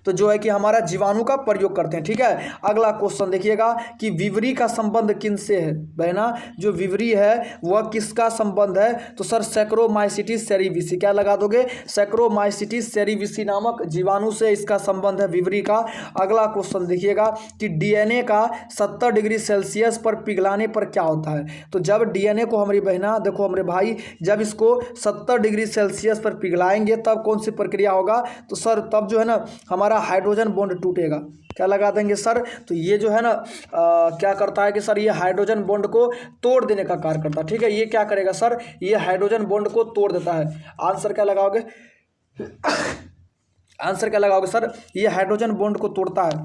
तो जो है कि हमारा जीवाणु का प्रयोग करते हैं। ठीक है, अगला क्वेश्चन देखिएगा कि विवरी का संबंध किन से है? बहना जो विवरी है वह किसका संबंध है? तो सर सैक्रोमाइसिटिस सेरिविसी। क्या लगा दोगे? सैक्रोमाइसिटिस सेरिविसी नामक जीवाणु से इसका संबंध है, विवरी का। अगला क्वेश्चन देखिएगा कि डीएनए का 70 डिग्री सेल्सियस पर पिघलाने पर क्या होता है? तो जब डीएनए को हमारी बहना, देखो हमारे भाई, जब इसको 70 डिग्री सेल्सियस पर पिघलाएंगे तब कौन सी प्रक्रिया होगा? तो सर तब जो है ना हमारा हाइड्रोजन बॉन्ड टूटेगा। क्या लगा देंगे सर? तो ये जो है ना क्या करता है कि सर ये हाइड्रोजन बॉन्ड को तोड़ देने का कार्य करता है। ठीक है, ये क्या करेगा सर? ये हाइड्रोजन बॉन्ड को तोड़ देता है। आंसर क्या लगाओगे? आंसर क्या लगाओगे सर? ये हाइड्रोजन बॉन्ड को तोड़ता है।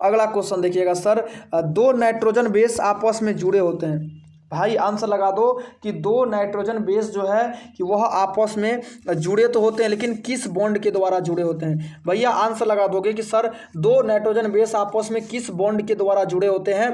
अगला क्वेश्चन देखिएगा सर, दो नाइट्रोजन बेस आपस में जुड़े होते हैं। भाई आंसर लगा दो कि दो नाइट्रोजन बेस जो है कि वह आपस में जुड़े तो होते हैं, लेकिन किस बॉन्ड के द्वारा जुड़े होते हैं? भैया आंसर लगा दोगे कि सर दो नाइट्रोजन बेस आपस में किस बॉन्ड के द्वारा जुड़े होते हैं?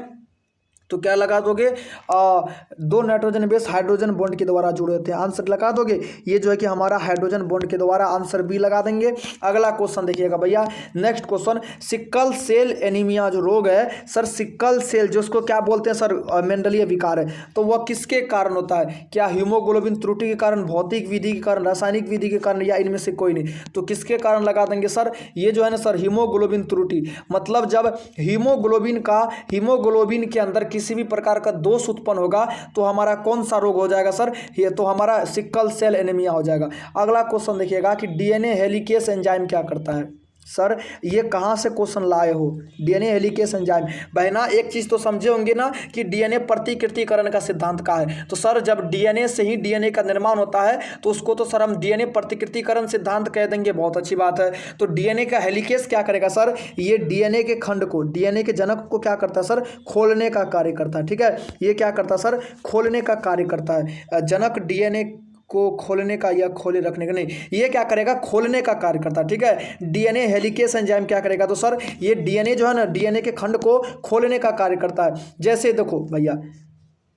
तो क्या लगा दोगे, दो नाइट्रोजन बेस हाइड्रोजन बॉन्ड के द्वारा जुड़े होते हैं। आंसर लगा दोगे, ये जो है कि हमारा हाइड्रोजन बॉन्ड के द्वारा, आंसर बी लगा देंगे। अगला क्वेश्चन देखिएगा भैया, next question, sickle cell anaemia जो रोग है सर, सिक्कल सेल जो उसको क्या बोलते हैं सर, मेंडलीय विकार है, तो वह किसके कारण होता है? क्या हीमोग्लोबिन त्रुटि के कारण, भौतिक विधि के कारण, रासायनिक विधि के कारण, या इनमें से कोई नहीं? तो किसके कारण लगा देंगे सर, ये जो है ना सर हीमोग्लोबिन त्रुटि, मतलब जब हीमोग्लोबिन के अंदर किसी भी प्रकार का दोष उत्पन्न होगा तो हमारा कौन सा रोग हो जाएगा सर, ये तो हमारा सिक्कल सेल एनीमिया हो जाएगा। अगला क्वेश्चन देखिएगा कि डीएनए हेलिकेस एंजाइम क्या करता है? सर ये कहाँ से क्वेश्चन लाए हो, डीएनए हेलिकेस एंजाइम? बहना एक चीज़ तो समझे होंगे ना कि डीएनए प्रतिकृतिकरण का सिद्धांत का है, तो सर जब डीएनए से ही डीएनए का निर्माण होता है तो उसको तो सर हम डीएनए प्रतिकृतिकरण सिद्धांत कह देंगे, बहुत अच्छी बात है। तो डीएनए का हेलिकेस क्या करेगा सर, ये डीएनए के खंड को, डीएनए के जनक को क्या करता है सर, खोलने का कार्य करता है। ठीक है, ये क्या करता है सर, खोलने का कार्य करता है। जनक डीएनए को खोलने का या खोले रखने का नहीं, ये क्या करेगा, खोलने का कार्य करता है। ठीक है, डीएनए हेलिकेस एंजाइम क्या करेगा, तो सर ये डीएनए जो है ना, डीएनए के खंड को खोलने का कार्य करता है। जैसे देखो भैया,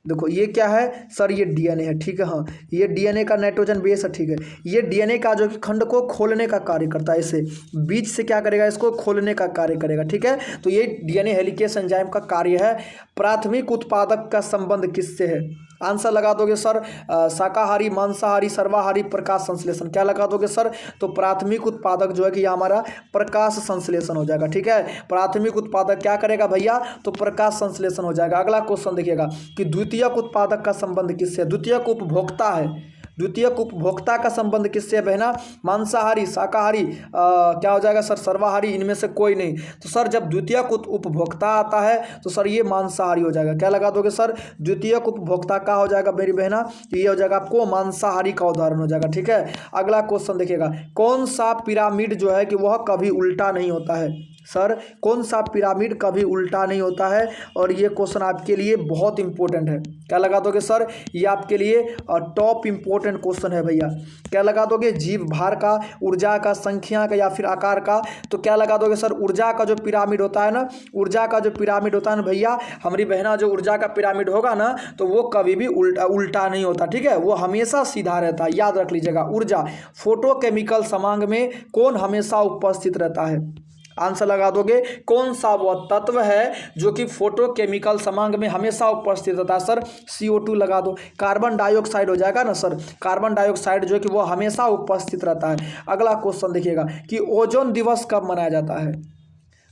देखो ये क्या है सर, ये डीएनए है। ठीक है, हाँ ये डीएनए का नाइट्रोजन बेस है। ठीक है, ये डीएनए का जो कि खंड को खोलने का कार्य करता है, इसे बीच से क्या करेगा, इसको खोलने का कार्य करेगा। ठीक है, तो ये डीएनए हेलिकेस एंजाइम का कार्य है। प्राथमिक उत्पादक का संबंध किससे है? आंसर लगा दोगे सर, शाकाहारी, मांसाहारी, सर्वाहारी, प्रकाश संश्लेषण। क्या लगा दोगे सर, तो प्राथमिक उत्पादक जो है कि हमारा प्रकाश संश्लेषण हो जाएगा। ठीक है, प्राथमिक उत्पादक क्या करेगा भैया, तो प्रकाश संश्लेषण हो जाएगा। अगला क्वेश्चन देखिएगा कि द्वितीयक उत्पादक का संबंध किससे? द्वितीयक उपभोक्ता है। द्वितीयक उपभोक्ता का संबंध किससे है बहना? मांसाहारी, शाकाहारी, क्या हो जाएगा सर, सर्वाहारी, इनमें से कोई नहीं। तो सर जब द्वितीयक उपभोक्ता आता है तो सर ये मांसाहारी हो जाएगा। क्या लगा दोगे सर, द्वितीयक उपभोक्ता का हो जाएगा मेरी बहना, ये हो जाएगा आपको मांसाहारी का उदाहरण हो जाएगा। ठीक है, अगला क्वेश्चन देखिएगा, कौन सा पिरामिड जो है कि वह कभी उल्टा नहीं होता है? सर कौन सा पिरामिड कभी उल्टा नहीं होता है? और ये क्वेश्चन आपके लिए बहुत इंपॉर्टेंट है। क्या लगा दोगे सर, ये आपके लिए टॉप इंपॉर्टेंट क्वेश्चन है भैया। क्या लगा दोगे, जीव भार का, ऊर्जा का, संख्या का, या फिर आकार का? तो क्या लगा दोगे सर, ऊर्जा का जो पिरामिड होता है ना, ऊर्जा का जो पिरामिड होता है ना भैया, हमारी बहना, जो ऊर्जा का पिरामिड होगा ना तो वो कभी भी उल्टा नहीं होता। ठीक है, वो हमेशा सीधा रहता है, याद रख लीजिएगा। ऊर्जा, फोटोकेमिकल समांग में कौन हमेशा उपस्थित रहता है? आंसर लगा दोगे, कौन सा वह तत्व है जो कि फोटोकेमिकल समांग में हमेशा उपस्थित रहता है? सर CO2 लगा दो। कार्बन डाइऑक्साइड हो जाएगा ना सर, कार्बन डाइऑक्साइड जो है कि वह हमेशा उपस्थित रहता है। अगला क्वेश्चन देखिएगा कि ओजोन दिवस कब मनाया जाता है?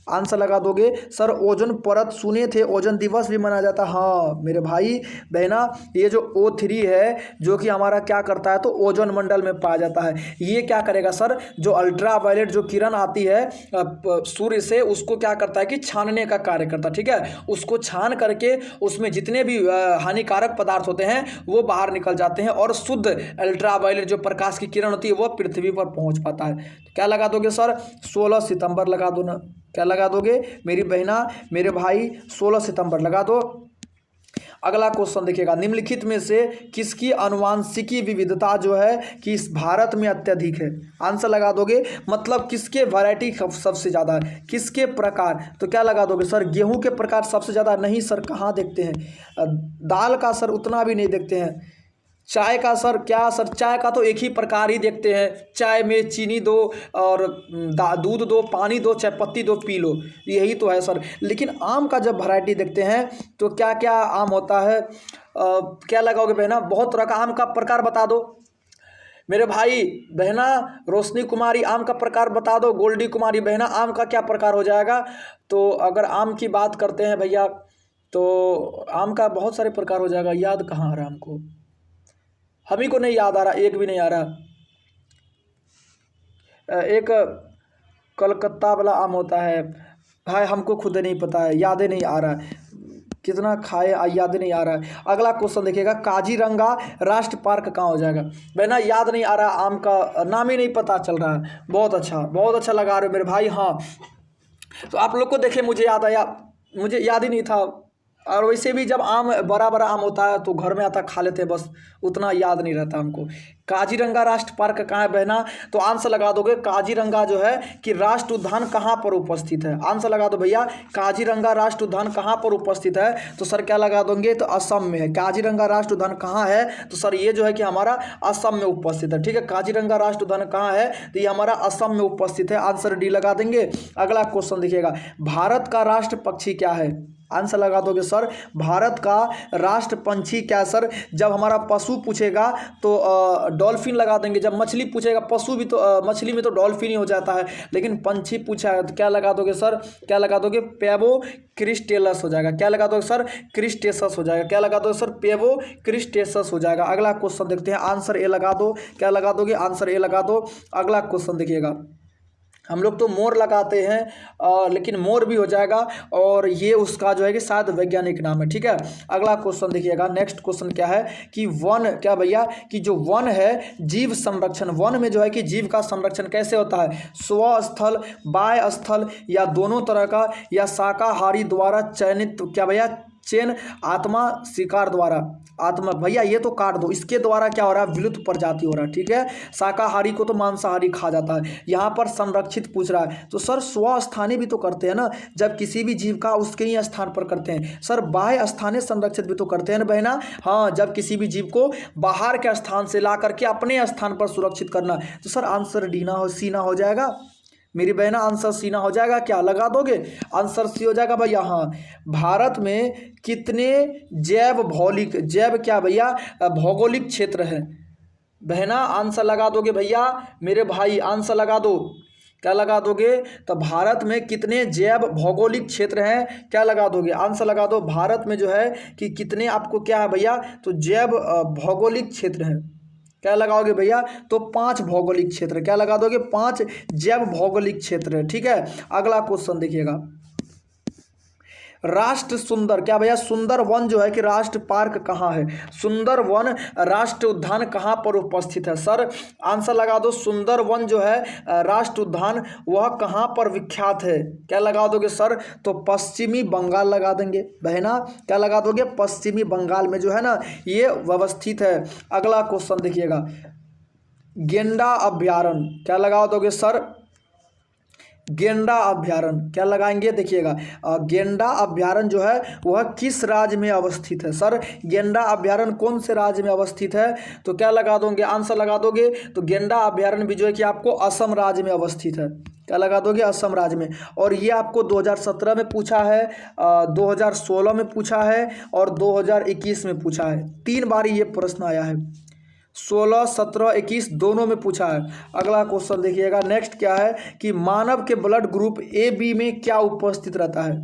आंसर लगा दोगे सर, ओजोन परत सुने थे, ओजोन दिवस भी मनाया जाता है। हाँ मेरे भाई बहना, ये जो O3 है जो कि हमारा क्या करता है, तो ओजोन मंडल में पाया जाता है। ये क्या करेगा सर, जो अल्ट्रावायलेट जो किरण आती है सूर्य से, उसको क्या करता है कि छानने का कार्य करता है। ठीक है, उसको छान करके उसमें जितने भी हानिकारक पदार्थ होते हैं वो बाहर निकल जाते हैं और शुद्ध अल्ट्रावायलेट जो प्रकाश की किरण होती है वो पृथ्वी पर पहुंच पाता है। तो क्या लगा दोगे सर, 16 सितंबर लगा दो ना। क्या लगा दोगे मेरी बहना, मेरे भाई, 16 सितंबर लगा दो। अगला क्वेश्चन देखिएगा, निम्नलिखित में से किसकी आनुवांशिकी विविधता जो है कि इस भारत में अत्यधिक है? आंसर लगा दोगे, मतलब किसके वैरायटी सबसे ज़्यादा है, किसके प्रकार? तो क्या लगा दोगे सर, गेहूं के प्रकार सबसे ज़्यादा? नहीं सर, कहाँ देखते हैं। दाल का सर उतना भी नहीं देखते हैं। चाय का सर, क्या सर, चाय का तो एक ही प्रकार ही देखते हैं, चाय में चीनी दो और दूध दो, पानी दो, चाय पत्ती दो, पी लो, यही तो है सर। लेकिन आम का जब वैरायटी देखते हैं तो क्या क्या आम होता है, क्या लगाओगे बहना, बहुत तरह का आम का प्रकार बता दो मेरे भाई बहना। रोशनी कुमारी आम का प्रकार बता दो, गोल्डी कुमारी बहना आम का क्या प्रकार हो जाएगा? तो अगर आम की बात करते हैं भैया तो आम का बहुत सारे प्रकार हो जाएगा, याद कहाँ आ रहा हमको, हम ही को नहीं याद आ रहा, एक भी नहीं आ रहा। एक कलकत्ता वाला आम होता है भाई, हमको खुद नहीं पता है, याद नहीं आ रहा है, कितना खाए याद नहीं आ रहा है। अगला क्वेश्चन देखिएगा, काजीरंगा राष्ट्र पार्क कहाँ हो जाएगा? बहना याद नहीं आ रहा, आम का नाम ही नहीं पता चल रहा है। बहुत अच्छा लगा रहे हो मेरे भाई। हाँ तो आप लोग को देखे मुझे याद आया, मुझे याद ही नहीं था, और वैसे भी जब आम बड़ा बड़ा आम होता है तो घर में आता खा लेते हैं, बस उतना याद नहीं रहता हमको। काजीरंगा राष्ट्र पार्क कहाँ है बहना? तो आंसर लगा दोगे काजीरंगा जो है कि राष्ट्र उद्यान कहाँ पर उपस्थित है। आंसर लगा दो भैया, काजीरंगा राष्ट्र उद्यान कहाँ पर उपस्थित है? तो सर क्या लगा दोगे? तो असम में है। काजीरंगा राष्ट्र उद्यान कहाँ है? तो सर ये जो है कि हमारा असम में उपस्थित है। ठीक है, काजीरंगा राष्ट्र उद्यान कहाँ है? तो ये हमारा असम में उपस्थित है। आंसर डी लगा देंगे। अगला क्वेश्चन देखिएगा, भारत का राष्ट्र पक्षी क्या है? आंसर लगा दोगे सर, भारत का राष्ट्र पंछी क्या है सर? जब हमारा पशु पूछेगा तो डॉल्फिन लगा देंगे। जब मछली पूछेगा, पशु भी तो मछली में तो डॉल्फिन ही हो जाता है, लेकिन पंछी पूछा है तो क्या लगा दोगे सर? क्या लगा दोगे? पेवो क्रिस्टेलस हो जाएगा। क्या लगा दोगे सर? क्रिस्टेसस हो जाएगा। क्या लगा दोगे सर? पेवो क्रिस्टेसस हो जाएगा। अगला क्वेश्चन देखते हैं, आंसर ए लगा दो। क्या लगा दोगे? आंसर ए लगा दो। अगला क्वेश्चन देखिएगा, हम लोग तो मोर लगाते हैं लेकिन मोर भी हो जाएगा, और ये उसका जो है कि शायद वैज्ञानिक नाम है। ठीक है, अगला क्वेश्चन देखिएगा, नेक्स्ट क्वेश्चन क्या है कि वन, क्या भैया कि जो वन है जीव संरक्षण, वन में जो है कि जीव का संरक्षण कैसे होता है? स्वस्थल, बाह्य स्थल, या दोनों तरह का, या शाकाहारी द्वारा चयनित, क्या भैया चेन, आत्मा शिकार द्वारा, आत्मा भैया ये तो काट दो, इसके द्वारा क्या हो रहा है? विलुप्त प्रजाति हो रहा है। ठीक है, शाकाहारी को तो मांसाहारी खा जाता है, यहाँ पर संरक्षित पूछ रहा है, तो सर स्वस्थानी भी तो करते हैं ना, जब किसी भी जीव का उसके ही स्थान पर करते हैं। सर बाह्य स्थानीय संरक्षित भी तो करते हैं ना बहना? हाँ, जब किसी भी जीव को बाहर के स्थान से ला करके अपने स्थान पर सुरक्षित करना, तो सर आंसर डी ना हो, सी ना हो जाएगा मेरी बहना, आंसर सी ना हो जाएगा। क्या लगा दोगे? आंसर सी हो जाएगा भैया। हाँ, भारत में कितने जैव भौगोलिक, जैव क्या भैया भौगोलिक क्षेत्र है बहना? आंसर लगा दोगे भैया मेरे भाई, आंसर लगा दो। क्या लगा दोगे? तो भारत में कितने जैव भौगोलिक क्षेत्र हैं? क्या लगा दोगे? आंसर लगा दो। भारत में जो है कि कितने आपको क्या है भैया? तो जैव भौगोलिक क्षेत्र हैं। क्या लगाओगे भैया? तो 5 भौगोलिक क्षेत्र। क्या लगा दोगे? 5 जैव भौगोलिक क्षेत्र है। ठीक है, अगला क्वेश्चन देखिएगा, राष्ट्र सुंदर, क्या भैया सुंदर वन जो है कि राष्ट्र पार्क कहाँ है? सुंदर वन राष्ट्र उद्यान कहाँ पर उपस्थित है? सर आंसर लगा दो, सुंदर वन जो है राष्ट्र उद्यान वह कहाँ पर विख्यात है? क्या लगा दोगे सर? तो पश्चिमी बंगाल लगा देंगे बहना। क्या लगा दोगे? पश्चिमी बंगाल में जो है ना ये व्यवस्थित है। अगला क्वेश्चन देखिएगा, गेंडा अभ्यारण्य, क्या लगा दोगे सर? गेंडा अभ्यारण्य क्या लगाएंगे? देखिएगा, गेंडा अभ्यारण्य जो है वह किस राज्य में अवस्थित है? सर गेंडा अभ्यारण्य कौन से राज्य में अवस्थित है? तो क्या लगा दोगे? आंसर लगा दोगे तो गेंडा अभ्यारण्य भी जो है कि आपको असम राज्य में अवस्थित है। क्या लगा दोगे? असम राज्य में। और ये आपको 2017 में पूछा है, 2016 में पूछा है और 2021 में पूछा है। 3 बार ये प्रश्न आया है, 16, 17, 21 दोनों में पूछा है। अगला क्वेश्चन देखिएगा, नेक्स्ट क्या है कि मानव के ब्लड ग्रुप ए बी में क्या उपस्थित रहता है?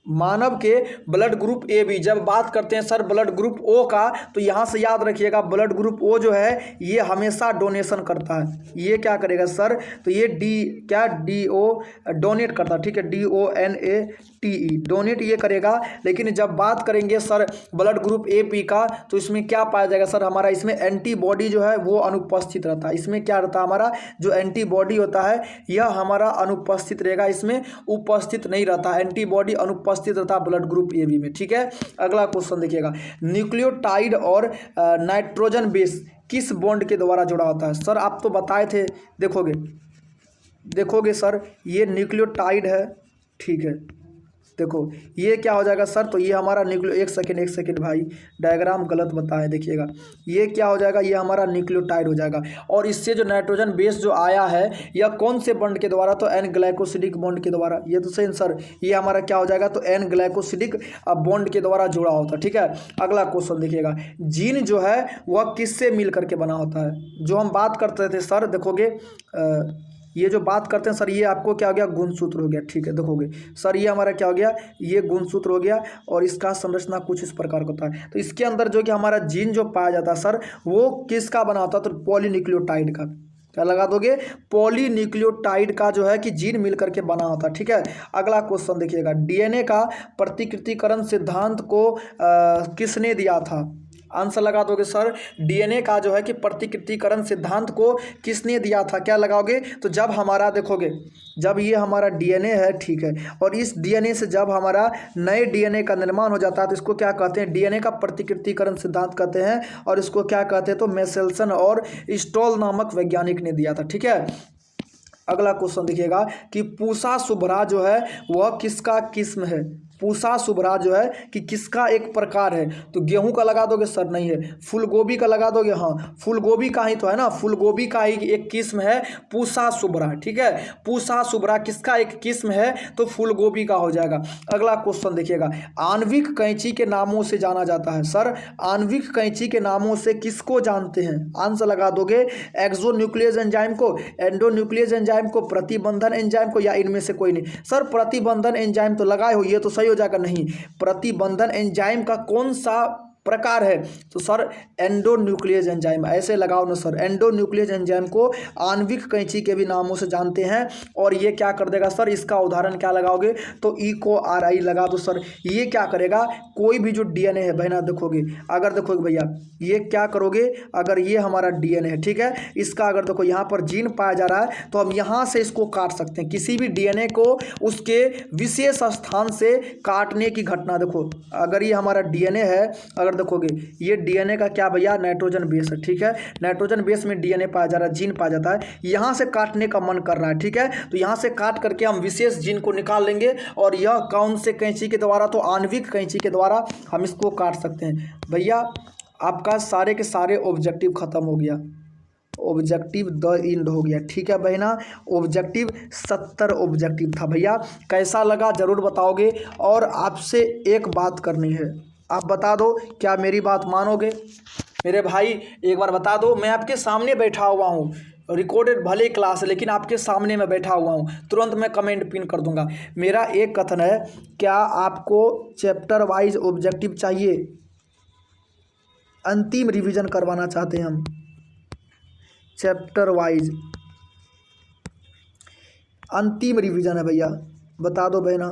मानव के ब्लड ग्रुप ए बी, जब बात करते हैं सर ब्लड ग्रुप ओ का, तो यहाँ से याद रखिएगा ब्लड ग्रुप ओ जो है ये हमेशा डोनेशन करता है। ये क्या करेगा सर? तो ये डी ओ डोनेट करता है। ठीक है, DONATE डोनेट ये करेगा। लेकिन जब बात करेंगे sir blood group A B का, तो इसमें क्या पाया जाएगा सर? हमारा इसमें एंटीबॉडी जो है वो अनुपस्थित रहता है। इसमें क्या रहता है? हमारा जो एंटीबॉडी होता है यह हमारा अनुपस्थित रहेगा, इसमें उपस्थित नहीं रहता। एंटीबॉडी अनुपस्थित रहता ब्लड ग्रुप ए बी में। ठीक है, अगला क्वेश्चन देखिएगा, न्यूक्लियोटाइड और नाइट्रोजन बेस किस बॉन्ड के द्वारा जुड़ा होता है? सर आप तो बताए थे, देखोगे सर ये न्यूक्लियोटाइड है। ठीक है, देखो ये क्या हो जाएगा सर? तो ये हमारा एक सेकेंड भाई, डायग्राम गलत बताए, देखिएगा ये क्या हो जाएगा? ये हमारा न्यूक्लियोटाइड हो जाएगा। और इससे जो नाइट्रोजन बेस जो आया है यह कौन से बॉन्ड के द्वारा? तो एन ग्लाइकोसिडिक बॉन्ड के द्वारा। ये तो सही सर, ये हमारा क्या हो जाएगा? तो एन ग्लाइकोसिडिक बॉन्ड के द्वारा जुड़ा होता है। ठीक है, अगला क्वेश्चन देखिएगा, जीन जो है वह किससे मिल करके बना होता है? जो हम बात करते थे सर, देखोगे ये जो बात करते हैं सर, ये आपको क्या हो गया? गुणसूत्र हो गया। ठीक है, देखोगे सर ये हमारा क्या हो गया? ये गुणसूत्र हो गया। और इसका संरचना कुछ इस प्रकार का होता है। तो इसके अंदर जो कि हमारा जीन जो पाया जाता है सर वो किसका बना होता है? तो पॉलीन्यूक्लियोटाइड का। क्या लगा दोगे? पॉलीन्यूक्लियोटाइड का जो है कि जीन मिल करके बना होता है। ठीक है, अगला क्वेश्चन देखिएगा, DNA का प्रतिकृतिकरण सिद्धांत को किसने दिया था? आंसर लगा दोगे सर डीएनए का जो है कि प्रतिकृतिकरण सिद्धांत को किसने दिया था, क्या लगाओगे? तो जब हमारा देखोगे, जब ये हमारा डीएनए है, ठीक है, और इस डीएनए से जब हमारा नए डीएनए का निर्माण हो जाता है तो इसको क्या कहते हैं? डीएनए का प्रतिकृतिकरण सिद्धांत कहते हैं। और इसको क्या कहते हैं? तो मेसेल्सन और स्टॉल नामक वैज्ञानिक ने दिया था। ठीक है, अगला क्वेश्चन देखिएगा कि पूसा शुभ्रा जो है वह किसका किस्म है? पूसा शुभ्रा जो है कि किसका एक प्रकार है? तो गेहूं का लगा दोगे सर, नहीं है। फूलगोभी का लगा दोगे, हाँ फूलगोभी का ही तो है ना, फूलगोभी का ही एक किस्म है पूसा शुभ्रा। ठीक है, पूसा शुभ्रा किसका एक किस्म है? तो फूलगोभी का हो जाएगा। अगला क्वेश्चन देखिएगा, आणविक कैंची के नामों से जाना जाता है। सर आणविक कैंची के नामों से किसको जानते हैं? आंसर लगा दोगे एक्सो न्यूक्लियस एंजाइम को, एंडो न्यूक्लियस एंजाइम को, प्रतिबंधन एंजाइम को, या इनमें से कोई नहीं। सर प्रतिबंधन एंजाइम तो लगाए हो, ये तो सही हो जाएगा। नहीं, प्रतिबंधन एंजाइम का कौन सा प्रकार है? तो सर एंडोन्यूक्लियस एंजाइम, ऐसे लगाओ ना सर, एंडोन्यूक्लियस एंजाइम को आणविक कैंची के भी नामों से जानते हैं। और ये क्या कर देगा सर, इसका उदाहरण क्या लगाओगे? तो इको आर आई लगा दो सर। ये क्या करेगा, कोई भी जो डीएनए है भाई ना, देखोगे अगर देखोगे भैया ये क्या करोगे, अगर ये हमारा डीएनए है, ठीक है, इसका अगर देखो यहाँ पर जीन पाया जा रहा है तो हम यहाँ से इसको काट सकते हैं। किसी भी डीएनए को उसके विशेष स्थान से काटने की घटना, देखो अगर ये हमारा डीएनए है, अगर देखोगे ये डीएनए का क्या भैया, नाइट्रोजन बेस है। ठीक है, नाइट्रोजन बेस में डीएनए पाया जा रहा है, जीन पाया जाता है। यहाँ से काटने का मन कर रहा है, ठीक है, तो यहाँ से काट करके हम विशेष जीन को निकाल लेंगे। और यह कौन से कैंची के द्वारा? तो आणविक कैंची के द्वारा हम इसको काट सकते हैं। भैया आपका सारे के सारे ऑब्जेक्टिव खत्म हो गया, ऑब्जेक्टिव द एंड हो गया। ठीक है बहना, ऑब्जेक्टिव 70 ऑब्जेक्टिव था भैया। कैसा लगा जरूर बताओगे। और आपसे एक बात करनी है, आप बता दो, क्या मेरी बात मानोगे? मेरे भाई एक बार बता दो, मैं आपके सामने बैठा हुआ हूँ, रिकॉर्डेड भले क्लास है लेकिन आपके सामने मैं बैठा हुआ हूँ, तुरंत मैं कमेंट पिन कर दूंगा। मेरा एक कथन है, क्या आपको चैप्टर वाइज ऑब्जेक्टिव चाहिए? अंतिम रिवीजन करवाना चाहते हैं हम, चैप्टर वाइज अंतिम रिवीजन है भैया, बता दो बहना,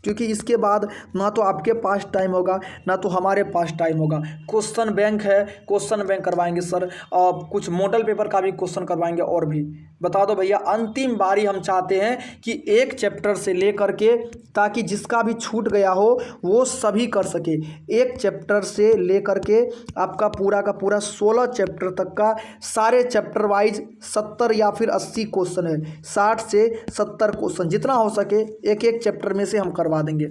क्योंकि इसके बाद ना तो आपके पास टाइम होगा ना तो हमारे पास टाइम होगा। क्वेश्चन बैंक है, क्वेश्चन बैंक करवाएंगे सर, और कुछ मॉडल पेपर का भी क्वेश्चन करवाएंगे। और भी बता दो भैया, अंतिम बारी हम चाहते हैं कि एक चैप्टर से लेकर के, ताकि जिसका भी छूट गया हो वो सभी कर सके। एक चैप्टर से लेकर के आपका पूरा का पूरा 16 चैप्टर तक का, सारे चैप्टर वाइज 70 या फिर 80 क्वेश्चन है, 60 से 70 क्वेश्चन, जितना हो सके एक एक चैप्टर में से हम करवा देंगे।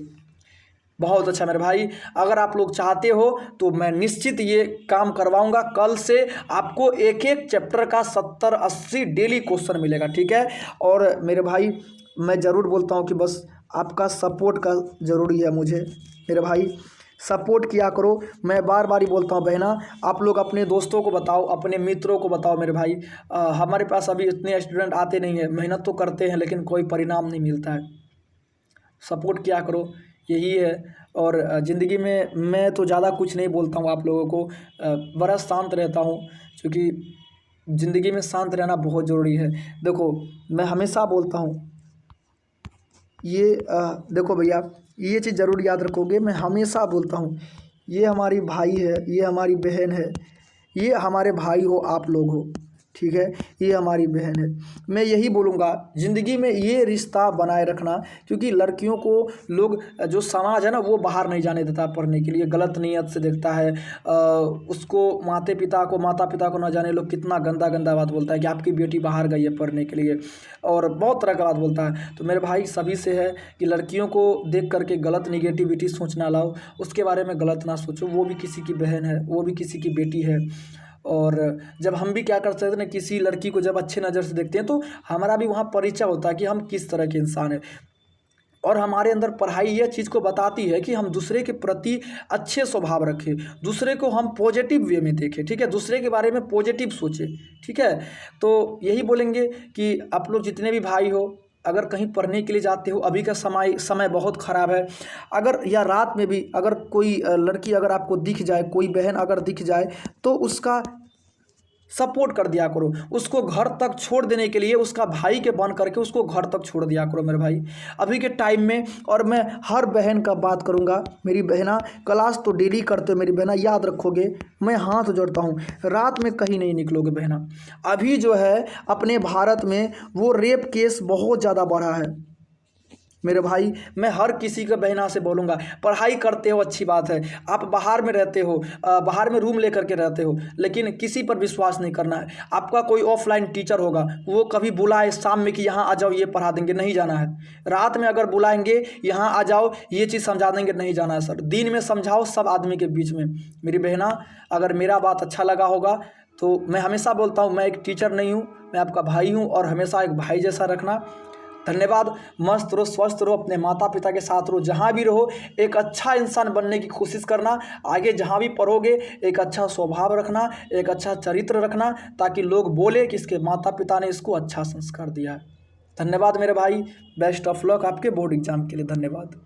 बहुत अच्छा मेरे भाई, अगर आप लोग चाहते हो तो मैं निश्चित ये काम करवाऊंगा। कल से आपको एक एक चैप्टर का 70-80 डेली क्वेश्चन मिलेगा। ठीक है, और मेरे भाई मैं ज़रूर बोलता हूँ कि बस आपका सपोर्ट का ज़रूरी है मुझे। मेरे भाई सपोर्ट किया करो, मैं बार बार ही बोलता हूँ बहना, आप लोग अपने दोस्तों को बताओ, अपने मित्रों को बताओ। मेरे भाई हमारे पास अभी इतने स्टूडेंट आते नहीं हैं, मेहनत तो करते हैं लेकिन कोई परिणाम नहीं मिलता है। सपोर्ट किया करो, यही है। और ज़िंदगी में मैं तो ज़्यादा कुछ नहीं बोलता हूँ आप लोगों को, बड़ा शांत रहता हूँ, क्योंकि ज़िंदगी में शांत रहना बहुत ज़रूरी है। देखो मैं हमेशा बोलता हूँ ये, देखो भैया ये चीज़ ज़रूर याद रखोगे, मैं हमेशा बोलता हूँ, ये हमारी भाई है, ये हमारी बहन है, ये हमारे भाई हो आप लोग हो, ठीक है, ये हमारी बहन है। मैं यही बोलूँगा ज़िंदगी में ये रिश्ता बनाए रखना, क्योंकि लड़कियों को लोग, जो समाज है ना, वो बाहर नहीं जाने देता पढ़ने के लिए, गलत नीयत से देखता है। उसको माता पिता को ना जाने लोग कितना गंदा गंदा बात बोलता है कि आपकी बेटी बाहर गई है पढ़ने के लिए, और बहुत तरह का बात बोलता है। तो मेरे भाई सभी से है कि लड़कियों को देख करके गलत निगेटिविटी सोचना लाओ, उसके बारे में गलत ना सोचो। वो भी किसी की बहन है, वो भी किसी की बेटी है। और जब हम भी क्या कर सकते हैं ना, किसी लड़की को जब अच्छे नज़र से देखते हैं तो हमारा भी वहाँ परिचय होता है कि हम किस तरह के इंसान हैं। और हमारे अंदर पढ़ाई यह चीज़ को बताती है कि हम दूसरे के प्रति अच्छे स्वभाव रखें, दूसरे को हम पॉजिटिव वे में देखें, ठीक है, दूसरे के बारे में पॉजिटिव सोचें, ठीक है। तो यही बोलेंगे कि आप लोग जितने भी भाई हो, अगर कहीं पढ़ने के लिए जाते हो, अभी का समय बहुत ख़राब है, अगर या रात में भी अगर कोई लड़की अगर आपको दिख जाए, कोई बहन अगर दिख जाए, तो उसका सपोर्ट कर दिया करो, उसको घर तक छोड़ देने के लिए उसका भाई के बन करके उसको घर तक छोड़ दिया करो मेरे भाई अभी के टाइम में। और मैं हर बहन का बात करूँगा, मेरी बहना क्लास तो डेली करते हो मेरी बहना, याद रखोगे, मैं हाथ जोड़ता हूँ, रात में कहीं नहीं निकलोगे बहना। अभी जो है अपने भारत में वो रेप केस बहुत ज़्यादा बढ़ा है मेरे भाई। मैं हर किसी के बहना से बोलूँगा, पढ़ाई करते हो अच्छी बात है, आप बाहर में रहते हो, बाहर में रूम लेकर के रहते हो, लेकिन किसी पर विश्वास नहीं करना है। आपका कोई ऑफलाइन टीचर होगा, वो कभी बुलाए शाम में कि यहाँ आ जाओ ये पढ़ा देंगे, नहीं जाना है। रात में अगर बुलाएंगे यहाँ आ जाओ ये चीज़ समझा देंगे, नहीं जाना है सर। दिन में समझाओ सब आदमी के बीच में। मेरी बहना, अगर मेरा बात अच्छा लगा होगा तो मैं हमेशा बोलता हूँ, मैं एक टीचर नहीं हूँ, मैं आपका भाई हूँ और हमेशा एक भाई जैसा रखना। धन्यवाद। मस्त रहो, स्वस्थ रहो, अपने माता पिता के साथ रहो, जहाँ भी रहो एक अच्छा इंसान बनने की कोशिश करना। आगे जहाँ भी पढ़ोगे एक अच्छा स्वभाव रखना, एक अच्छा चरित्र रखना, ताकि लोग बोले कि इसके माता पिता ने इसको अच्छा संस्कार दिया है। धन्यवाद मेरे भाई, बेस्ट ऑफ लक आपके बोर्ड एग्जाम के लिए। धन्यवाद।